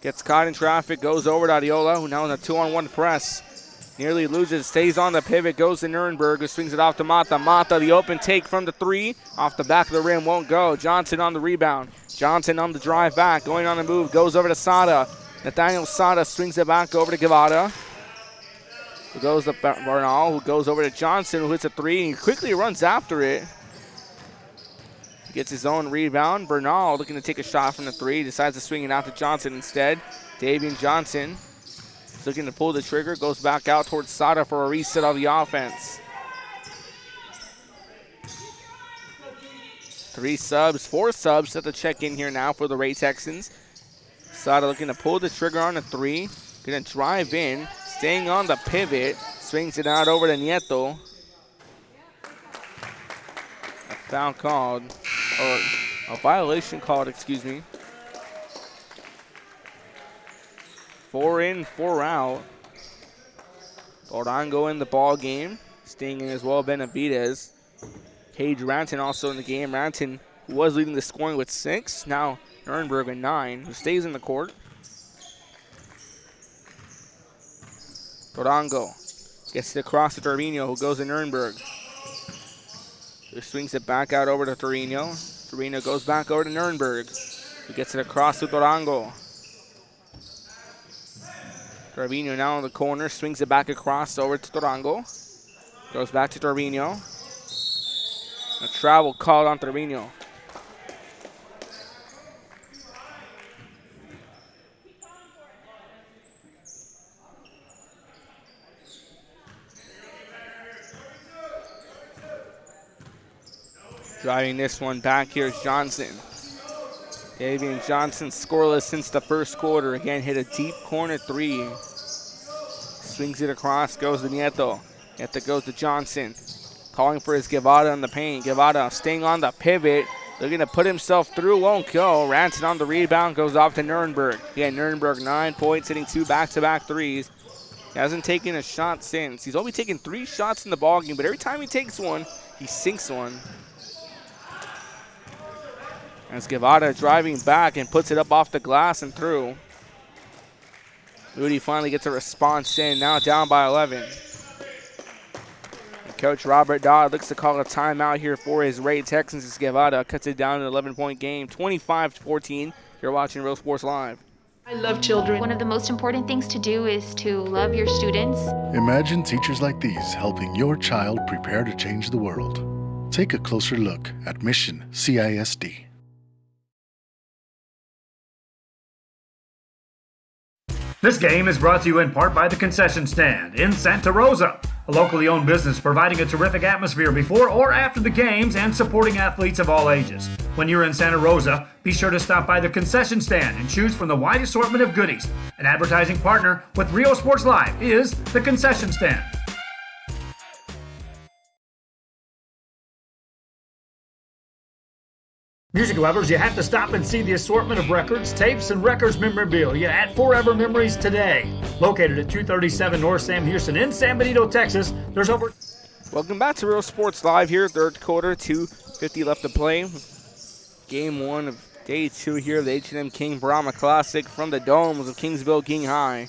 Gets caught in traffic, goes over to Adiola, who now in a 2-on-1 press. Nearly loses, stays on the pivot, goes to Nuremberg, who swings it off to Mata. Mata, the open take from the three. Off the back of the rim, won't go. Johnson on the rebound. Johnson on the drive back, going on the move, goes over to Sada. Nathaniel Sada swings it back over to Guevara. Who goes to Bernal, who goes over to Johnson, who hits a three, and quickly runs after it. Gets his own rebound. Bernal looking to take a shot from the three. Decides to swing it out to Johnson instead. Davian Johnson is looking to pull the trigger. Goes back out towards Sada for a reset of the offense. 4 subs set to check in here now for the Ray Texans. Sada looking to pull the trigger on the three. Going to drive in. Staying on the pivot. Swings it out over to Nieto. A foul called. Or a violation called, excuse me. 4 in, 4 out. Durango in the ball game. Staying in as well, Benavidez. Cage Ranton also in the game. Ranton was leading the scoring with 6. Now Nurnberg with 9, who stays in the court. Durango gets it across to Torino, who goes to Nurnberg. Who swings it back out over to Torino. Torino goes back over to Nurnberg, who gets it across to Durango. Torino now in the corner, swings it back across over to Durango. Goes back to Torino. A travel called on Torino. Driving this one back, here's Johnson. Davian Johnson scoreless since the first quarter. Again, hit a deep corner three. Swings it across, goes to Nieto. Nieto goes to Johnson. Calling for his Guevara in the paint. Guevara staying on the pivot. Looking to put himself through, won't go. Ranson on the rebound, goes off to Nurnberg. Again, Nurnberg 9 points, hitting 2 back-to-back threes. He hasn't taken a shot since. He's only taken 3 shots in the ballgame, but every time he takes one, he sinks one. As Guevara driving back and puts it up off the glass and through. Moody finally gets a response in, now down by 11. And Coach Robert Dodd looks to call a timeout here for his Ray Texans as Guevara cuts it down to an 11-point game, 25-14. You're watching Real Sports Live. I love children. One of the most important things to do is to love your students. Imagine teachers like these helping your child prepare to change the world. Take a closer look at Mission CISD. This game is brought to you in part by the Concession Stand in Santa Rosa, a locally owned business providing a terrific atmosphere before or after the games and supporting athletes of all ages. When you're in Santa Rosa, be sure to stop by the Concession Stand and choose from the wide assortment of goodies. An advertising partner with Real Sports Live is the Concession Stand. Music lovers, you have to stop and see the assortment of records, tapes, and records memorabilia at Forever Memories today. Located at 237 North Sam Houston in San Benito, Texas, there's over... Welcome back to Real Sports Live here, third quarter, 2:50 left to play. Game 1 of day 2 here of the H&M King Brahma Classic from the domes of Kingsville King High.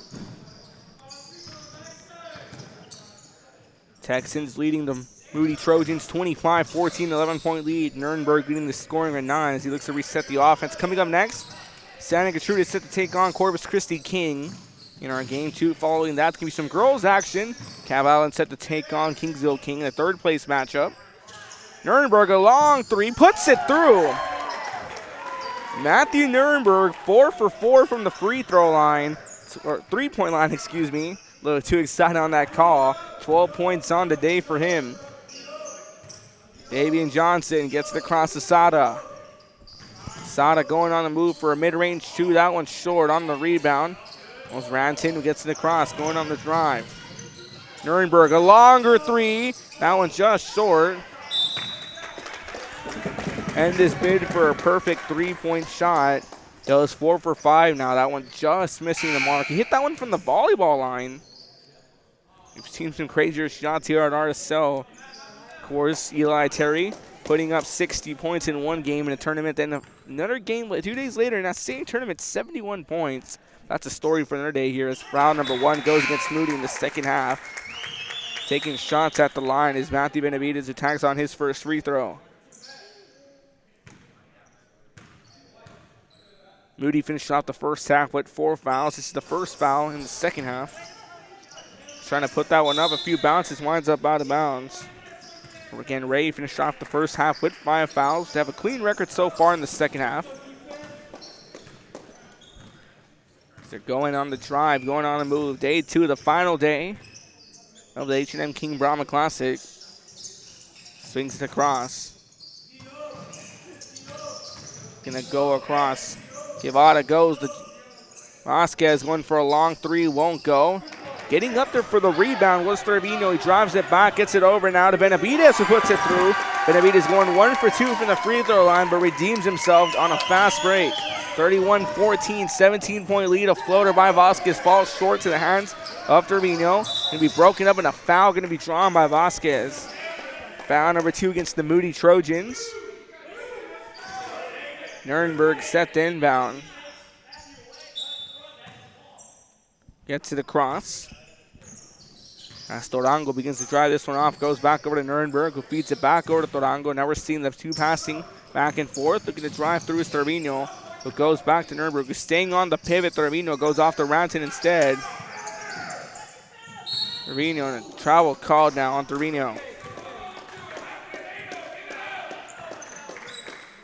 Texans leading them. Moody Trojans 25-14, 11-point lead. Nurnberg leading the scoring at 9 as he looks to reset the offense. Coming up next, Santa Gertrude is set to take on Corpus Christi King in our game 2. Following that, can be some girls action. Cav Allen set to take on Kingsville King in a third place matchup. Nurnberg a long three, puts it through. Matthew Nurnberg 4 for 4 from the free throw line, or 3-point line, excuse me. A little too excited on that call. 12 points on the day for him. Davian Johnson gets it across to Sada. Sada going on the move for a mid-range two. That one's short on the rebound. Was Ranton who gets it across, going on the drive. Nurnberg, a longer three. That one just short. And this bid for a perfect 3-point shot. Does 4 for 5 now. That one just missing the mark. He hit that one from the volleyball line. We've seen some crazier shots here at RSL. Of course, Eli Terry putting up 60 points in one game in a tournament. Then another game 2 days later in that same tournament, 71 points. That's a story for another day here as foul number 1 goes against Moody in the second half. Taking shots at the line is Matthew Benavidez, who tags on his first free throw. Moody finished off the first half with 4 fouls. This is the first foul in the second half. Trying to put that one up. A few bounces, winds up out of bounds. We're getting ready to finish off the first half with 5 fouls to have a clean record so far in the second half. They're going on the drive, going on the move. Day 2, the final day of the H&M King Brahma Classic. Swings it across. Gonna go across. Guevara goes. Vasquez going for a long 3, won't go. Getting up there for the rebound was Trevino. He drives it back, gets it over now to Benavides, who puts it through. Benavides going 1 for 2 from the free throw line, but redeems himself on a fast break. 31-14, 17-point lead. A floater by Vasquez falls short to the hands of Trevino. Going to be broken up, and a foul going to be drawn by Vasquez. Foul number 2 against the Moody Trojans. Nuremberg set to inbound. Gets to the cross. As Torango begins to drive this one off, goes back over to Nuremberg, who feeds it back over to Torango. Now we're seeing the 2 passing back and forth. Looking to drive through is Trevino, who goes back to Nuremberg, who's staying on the pivot. Trevino goes off to Ranton instead. Trevino, and a travel called now on Trevino.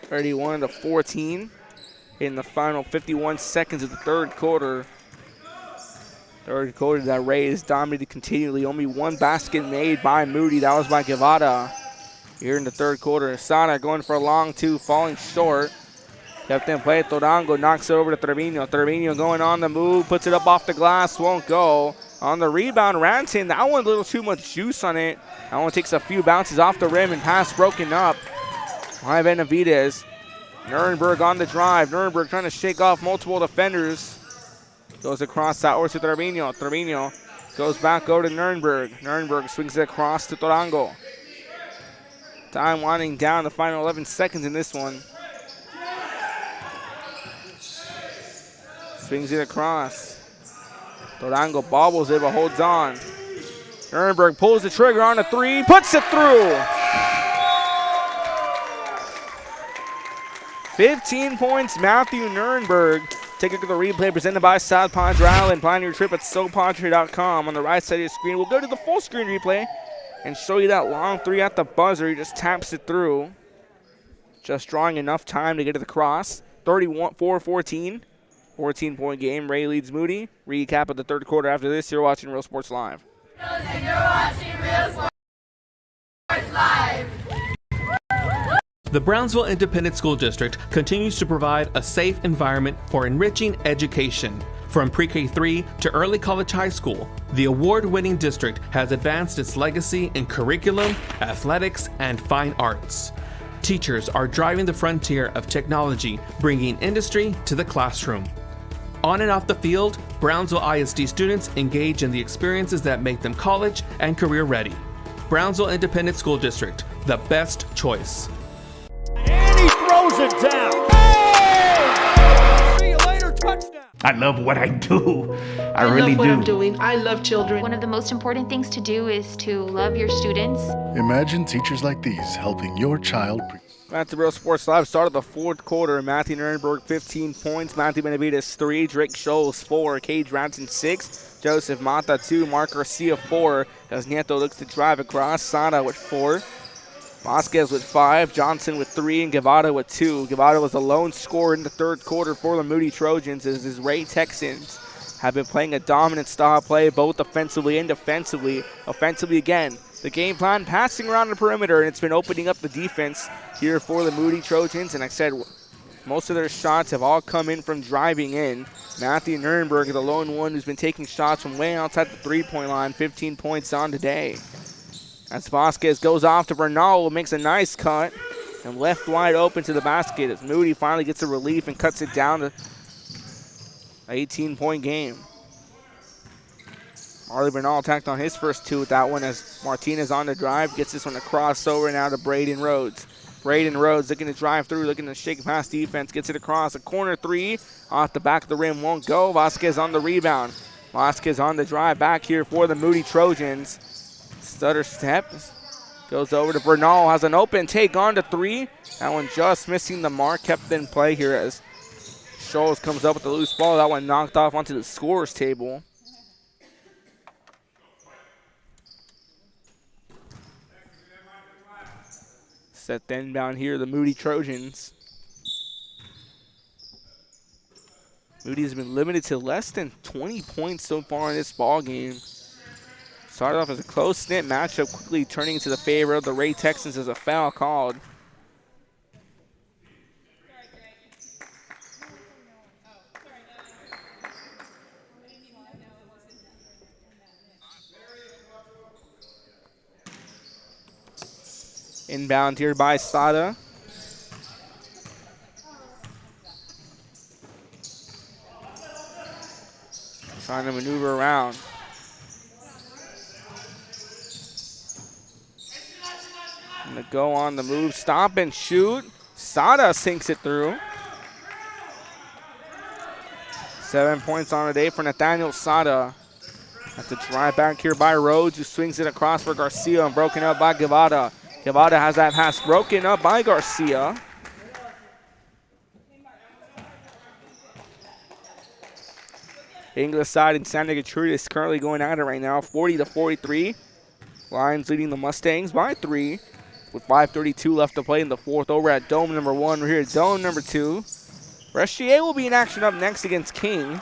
31-14 in the final 51 seconds of the third quarter. Third quarter that Ray is dominated continually. Only 1 basket made by Moody. That was by Guevara. Here in the third quarter, Sana going for a long 2, falling short. Kept in play. Torango knocks it over to Trevino. Trevino going on the move, puts it up off the glass, won't go. On the rebound, Ranton. That one a little too much juice on it. That one takes a few bounces off the rim and pass broken up by Benavides. Nuremberg on the drive. Nuremberg trying to shake off multiple defenders. Goes across that over to Trevino. Trevino goes back over to Nuremberg. Nuremberg swings it across to Torango. Time winding down, the final 11 seconds in this one. Swings it across. Torango bobbles it but holds on. Nuremberg pulls the trigger on a 3, puts it through. 15 points, Matthew Nuremberg. Take a look at the replay presented by South Padre Island. Plan your trip at SoPadre.com. On the right side of your screen, we'll go to the full screen replay and show you that long 3 at the buzzer. He just taps it through. Just drawing enough time to get to the cross. 34-14. 14-point game. Ray leads Moody. Recap of the third quarter after this. You're watching Real Sports Live. And you're watching Real Sports Live. The Brownsville Independent School District continues to provide a safe environment for enriching education. From pre-K3 to early college high school, the award-winning district has advanced its legacy in curriculum, athletics, and fine arts. Teachers are driving the frontier of technology, bringing industry to the classroom. On and off the field, Brownsville ISD students engage in the experiences that make them college and career ready. Brownsville Independent School District, the best choice. And he throws it down. Hey! See you later, touchdown. I love what I do. I love really what do. I'm doing. I love children. One of the most important things to do is to love your students. Imagine teachers like these helping your child. Back to Real Sports Live. Started the fourth quarter. Matthew Nuremberg 15 points. Matthew Benavides 3. Drake Scholes 4. Cage Ranson 6. Joseph Mata 2. Mark Garcia 4. As Nieto looks to drive across. Sada with 4. Vasquez with 5, Johnson with 3, and Guevara with 2. Guevara was the lone scorer in the third quarter for the Moody Trojans as his Ray Texans have been playing a dominant style play both offensively and defensively. Offensively again, the game plan passing around the perimeter, and it's been opening up the defense here for the Moody Trojans. And like I said, most of their shots have all come in from driving in. Matthew Nuremberg is the lone one who's been taking shots from way outside the three-point line, 15 points on today. As Vasquez goes off to Bernal, makes a nice cut and left wide open to the basket as Moody finally gets a relief and cuts it down to an 18-point game. Marley Bernal tacked on his first 2 with that one as Martinez on the drive, gets this one across over now to Braden Rhodes. Braden Rhodes looking to drive through, looking to shake past defense, gets it across. A corner 3 off the back of the rim, won't go. Vasquez on the rebound. Vasquez on the drive back here for the Moody Trojans. Stutter step, goes over to Bernal, has an open take on to 3. That one just missing the mark, kept in play here as Scholes comes up with the loose ball. That one knocked off onto the scorer's table. Set the inbound here, the Moody Trojans. Moody's been limited to less than 20 points so far in this ball game. Started off as a close-knit matchup, quickly turning into the favor of the Ray Texans as a foul called. Inbound here by Sada. Trying to maneuver around. Gonna go on the move, stop and shoot. Sada sinks it through. 7 points on the day for Nathaniel Sada. At the drive back here by Rhodes, who swings it across for Garcia and broken up by Guevara. Guevara has that pass broken up by Garcia. English side and Santa Gertrude is currently going at it right now, 40-43. Lions leading the Mustangs by 3 with 5:32 left to play in the fourth. Over at Dome number 1, we're here at Dome number 2. SGA will be in action up next against King.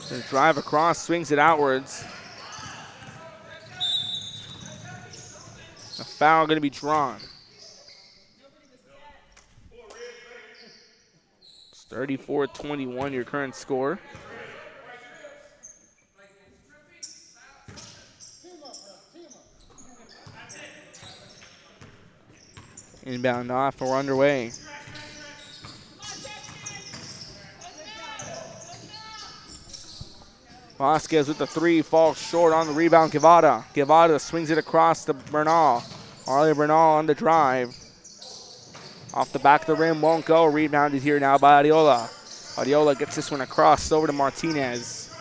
The drive across, swings it outwards. A foul going to be drawn. It's 34-21, your current score. Inbound off, we're underway. Vasquez with the 3, falls short on the rebound. Guevara. Guevara swings it across to Bernal. Arlie Bernal on the drive. Off the back of the rim, won't go. Rebounded here now by Ariola. Ariola gets this one across over to Martinez.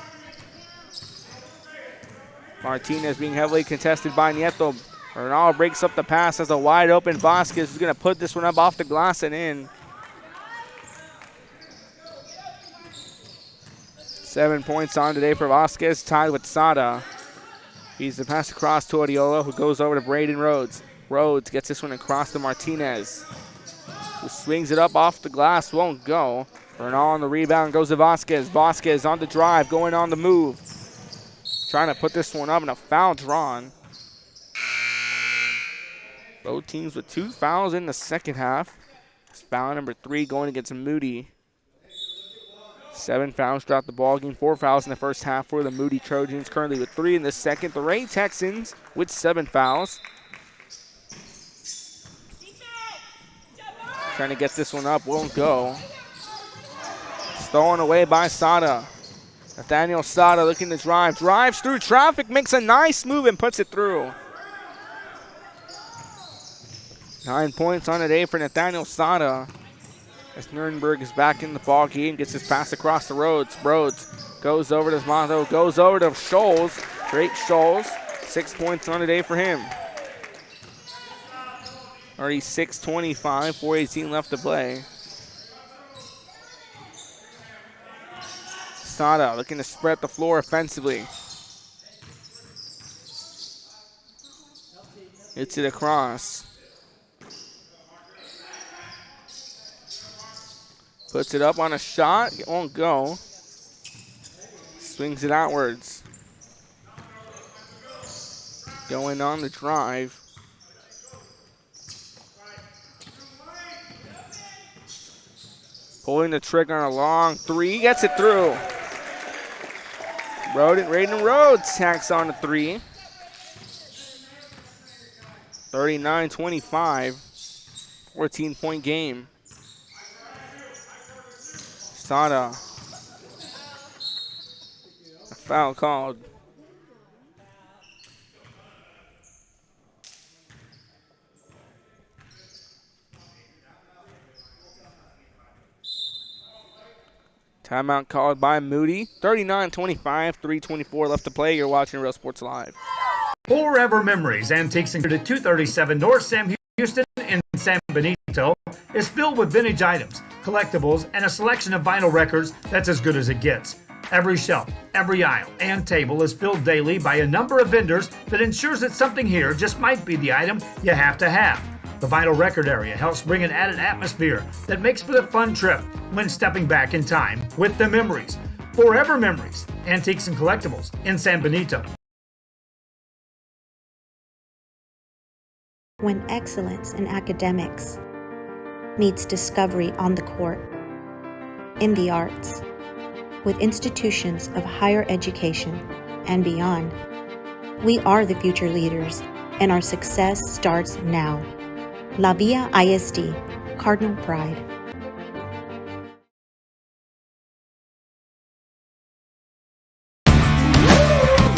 Martinez being heavily contested by Nieto. Bernal breaks up the pass as a wide open Vasquez who's going to put this one up off the glass and in. 7 points on today for Vasquez, tied with Sada. He's the pass across to Ariola, who goes over to Braden Rhodes. Rhodes gets this one across to Martinez, who swings it up off the glass, won't go. Bernal on the rebound, goes to Vasquez. Vasquez on the drive, going on the move. Trying to put this one up and a foul drawn. Both teams with 2 fouls in the second half. It's foul number 3 going against Moody. 7 fouls throughout the ballgame, 4 fouls in the first half for the Moody Trojans. Currently with 3 in the second. The Ray Texans with 7 fouls. Trying to get this one up, won't go. Stolen away by Sada. Nathaniel Sada looking to drive. Drives through traffic, makes a nice move and puts it through. 9 points on the day for Nathaniel Sada. As Nuremberg is back in the ball game, gets his pass across the Rhodes. Rhodes goes over to Zmato, goes over to Scholes. Drake Scholes, 6 points on the day for him. Already 6:25, 4:18 left to play. Sada looking to spread the floor offensively. Hits it across. Puts it up on a shot, it won't go. Swings it outwards. Going on the drive. Pulling the trigger on a long 3, gets it through. Raiden Rhodes tacks on a 3. 39-25, 14-point game. Sada. A foul called. Timeout called by Moody. 39-25, 3:24 left to play. You're watching Real Sports Live. Forever Memories, Antiques and 237 North Sam Houston in San Benito is filled with vintage items, collectibles, and a selection of vinyl records that's as good as it gets. Every shelf, every aisle, and table is filled daily by a number of vendors that ensures that something here just might be the item you have to have. The vinyl record area helps bring an added atmosphere that makes for a fun trip when stepping back in time with the memories. Forever Memories, Antiques and Collectibles in San Benito. When excellence in academics meets discovery on the court, in the arts, with institutions of higher education and beyond, we are the future leaders, and our success starts now. La Villa ISD, Cardinal Pride.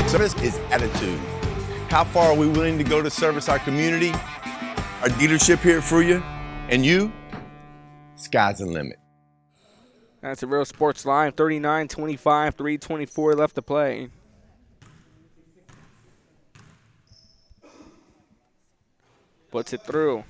Service is attitude. How far are we willing to go to service our community, our dealership here for you, and you? Sky's the limit. That's a Real Sports Live, 39-25, 3:24 left to play. Puts it through.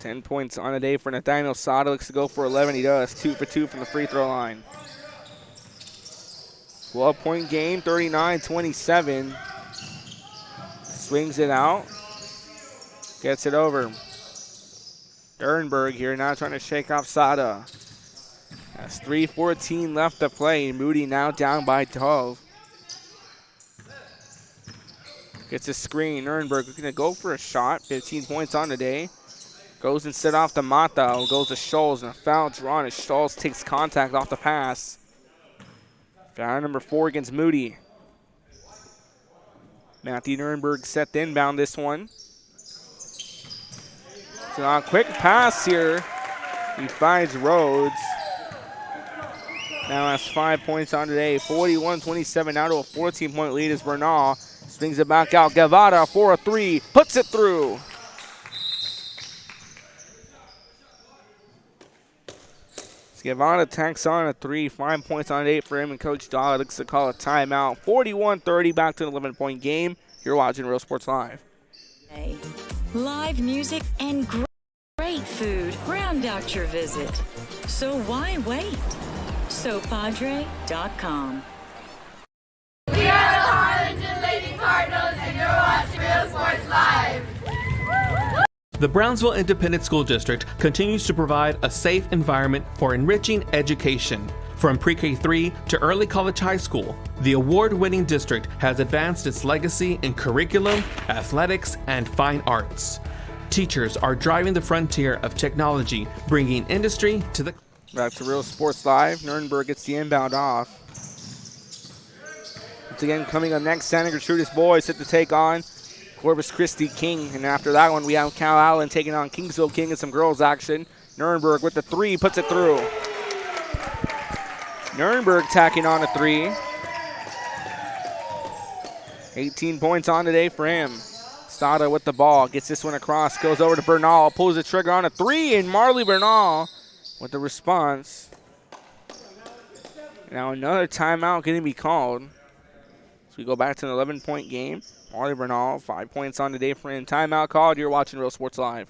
Ten points on a day for Nathaniel Sada. Looks to go for 11. He does. 2 for 2 from the free throw line. 12-point game, 39-27. Swings it out. Gets it over. Dernberg here now trying to shake off Sada. That's 3:14 left to play. Moody now down by 12. Gets a screen. Nurnberg looking to go for a shot. 15 points on the day. Goes instead off to Mata. Goes to Scholes and a foul drawn as Scholes takes contact off the pass. Foul number 4 against Moody. Matthew Nurnberg set the inbound this one. So a quick pass here. He finds Rhodes. Now has 5 points on today. 41-27 now to a 14-point lead as Bernal swings it back out. Guevara for a 3. Puts it through. Guevara tacks on a 3. 5 points on 8 for him, and Coach Dahl looks to call a timeout. 41-30 back to an 11-point game. You're watching Real Sports Live. Live music and great food round out your visit. So why wait? SoPadre.com. We are the Harlingen Lady Cardinals, and you're watching Real Sports Live. The Brownsville Independent School District continues to provide a safe environment for enriching education. From pre-K3 to early college high school, the award-winning district has advanced its legacy in curriculum, athletics, and fine arts. Teachers are driving the frontier of technology, bringing industry to the... Back to Real Sports Live. Nurnberg gets the inbound off. Once again, coming up next, Santa Gertrudis boys set to take on Corpus Christi King. And after that one, we have Cal Allen taking on Kingsville King in some girls action. Nurnberg with the 3, puts it through. Nurnberg tacking on a 3. 18 points on today for him. Sada with the ball, gets this one across, goes over to Bernal, pulls the trigger on a 3, and Marley Bernal with the response. Now another timeout going to be called. So we go back to an 11-point game. Marley Bernal, 5 points on the day for him. Timeout called. You're watching Real Sports Live.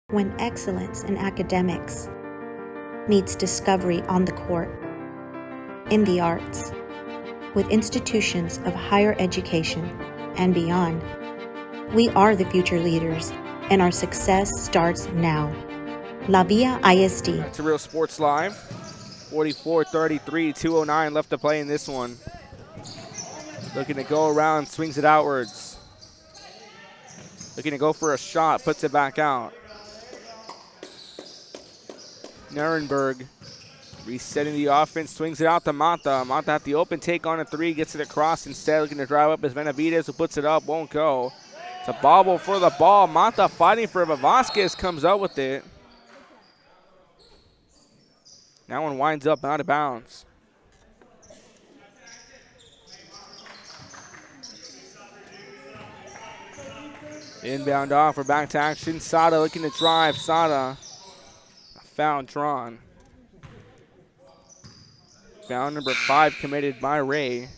When excellence in academics meets discovery on the court, in the arts, with institutions of higher education and beyond, we are the future leaders, and our success starts now. La Villa ISD. Back to Real Sports Live. 44-33, 2:09 left to play in this one. Looking to go around, swings it outwards. Looking to go for a shot, puts it back out. Nurnberg resetting the offense, swings it out to Mata. Mata at the open take on a 3, gets it across instead, looking to drive up as Benavides, who puts it up, won't go. It's a bobble for the ball. Mata fighting for it, but Vasquez comes up with it. That one winds up out of bounds. Inbound off, we're back to action. Sada looking to drive. Sada, a foul drawn. Foul number 5 committed by Ray.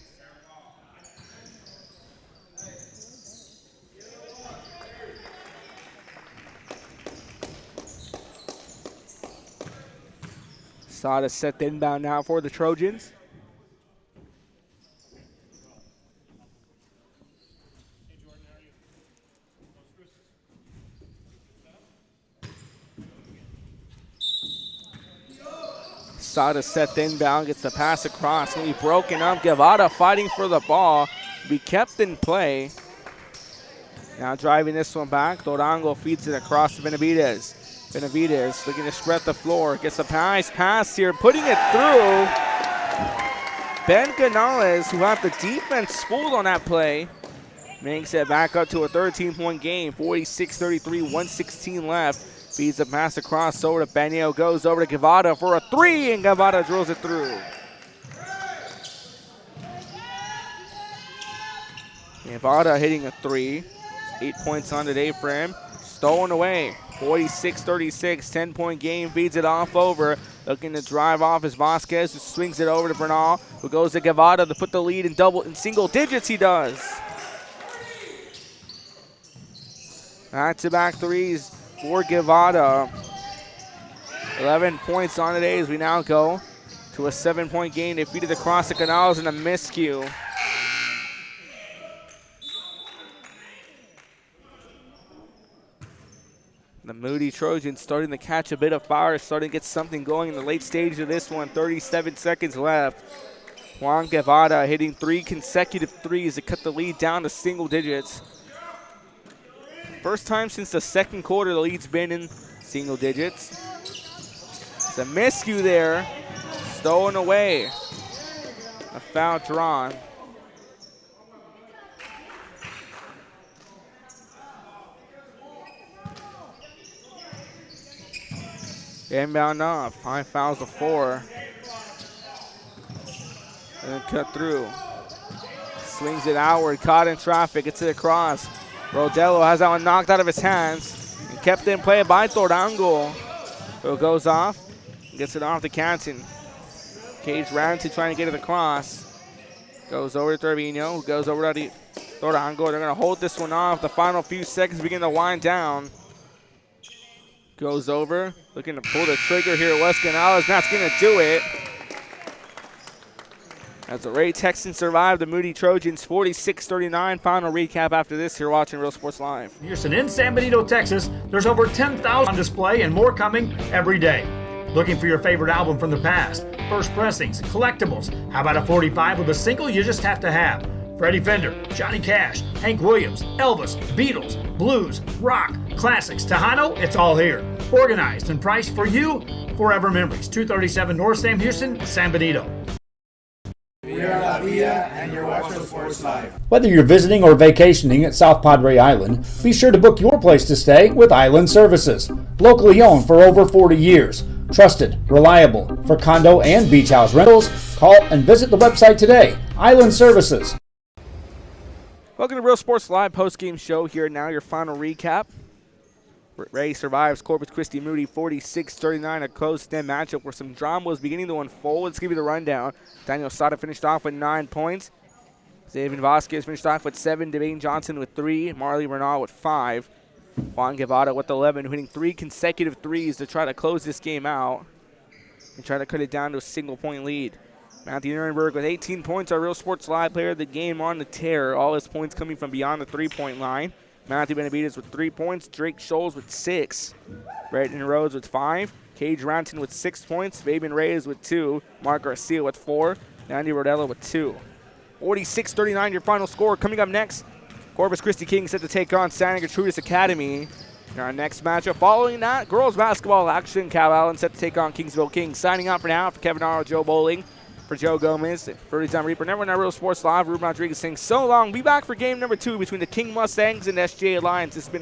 Sada set the inbound now for the Trojans. Sada set the inbound, gets the pass across, and be broken up. Guevara fighting for the ball, be kept in play. Now driving this one back, Durango feeds it across to Benavides. Benavides looking to spread the floor, gets a pass here, putting it through. Ben Canales, who had the defense fooled on that play, makes it back up to a 13-point game, 46-33, 116 left. Feeds the pass across over to Benio, goes over to Guevara for a 3, and Guevara drills it through. Guevara hitting a 3. 8 points on today for him. Stolen away. 46-36, 10-point game, feeds it off over. Looking to drive off is Vasquez, who swings it over to Bernal, who goes to Guevara to put the lead in single digits. He does. Back-to-back threes for Guevara. 11 points on today as we now go to a 7-point game. They feed it across the canals in a miscue. The Moody Trojans starting to catch a bit of fire, starting to get something going in the late stage of this one. 37 seconds left. Juan Guevara hitting 3 consecutive threes to cut the lead down to single digits. First time since the second quarter the lead's been in single digits. It's a miscue there. Stolen away. A foul drawn. Inbound off. 5 fouls to 4. And then cut through. Swings it outward. Caught in traffic. Gets it across. Rodello has that one knocked out of his hands and kept in play by Durango. So it goes off, gets it off to Canton. Cage Ranty trying to get it across. Goes over to Trevino, who goes over to Durango. They're going to hold this one off. The final few seconds begin to wind down. Goes over, looking to pull the trigger here. Wes Canales, that's going to do it. As the Ray Texans survive the Moody Trojans 46-39. Final recap after this. You're watching Real Sports Live. Houston in San Benito, Texas. There's over 10,000 on display and more coming every day. Looking for your favorite album from the past? First pressings, collectibles. How about a 45 with a single you just have to have? Freddie Fender, Johnny Cash, Hank Williams, Elvis, Beatles, blues, rock, classics, Tejano, it's all here. Organized and priced for you. Forever Memories, 237 North Sam Houston, San Benito. We are La Villa, and you're watching Sports Live. Whether you're visiting or vacationing at South Padre Island, be sure to book your place to stay with Island Services. Locally owned for over 40 years. Trusted, reliable. For condo and beach house rentals, call and visit the website today. Island Services. Welcome to Real Sports Live post-game show here. Now your final recap. Ray survives Corpus Christi Moody 46-39, a close-in matchup where some drama was beginning to unfold. Let's give you the rundown. Daniel Sada finished off with 9 points. Xavier Vasquez finished off with 7. Devane Johnson with 3. Marley Bernal with 5. Juan Guevara with 11, hitting 3 consecutive threes to try to close this game out and try to cut it down to a single-point lead. Matthew Nirenberg with 18 points, our Real Sports Live player of the game on the tear. All his points coming from beyond the three-point line. Matthew Benavides with 3 points. Drake Scholes with 6. Brayton Rhodes with 5. Cage Ranton with 6 points. Fabian Reyes with 2. Mark Garcia with 4. Andy Rodello with 2. 46-39 your final score. Coming up next, Corpus Christi Kings set to take on Santa Gertrudis Academy. In our next matchup, following that, girls basketball action. Cal Allen set to take on Kingsville Kings. Signing out for now for Kevin Arrow, Joe Bowling, for Joe Gomez, for Time Reaper, never on Real Sports Live. Ruben Rodriguez saying so long. Be back for game number 2 between the King Mustangs and SGA Alliance. This has been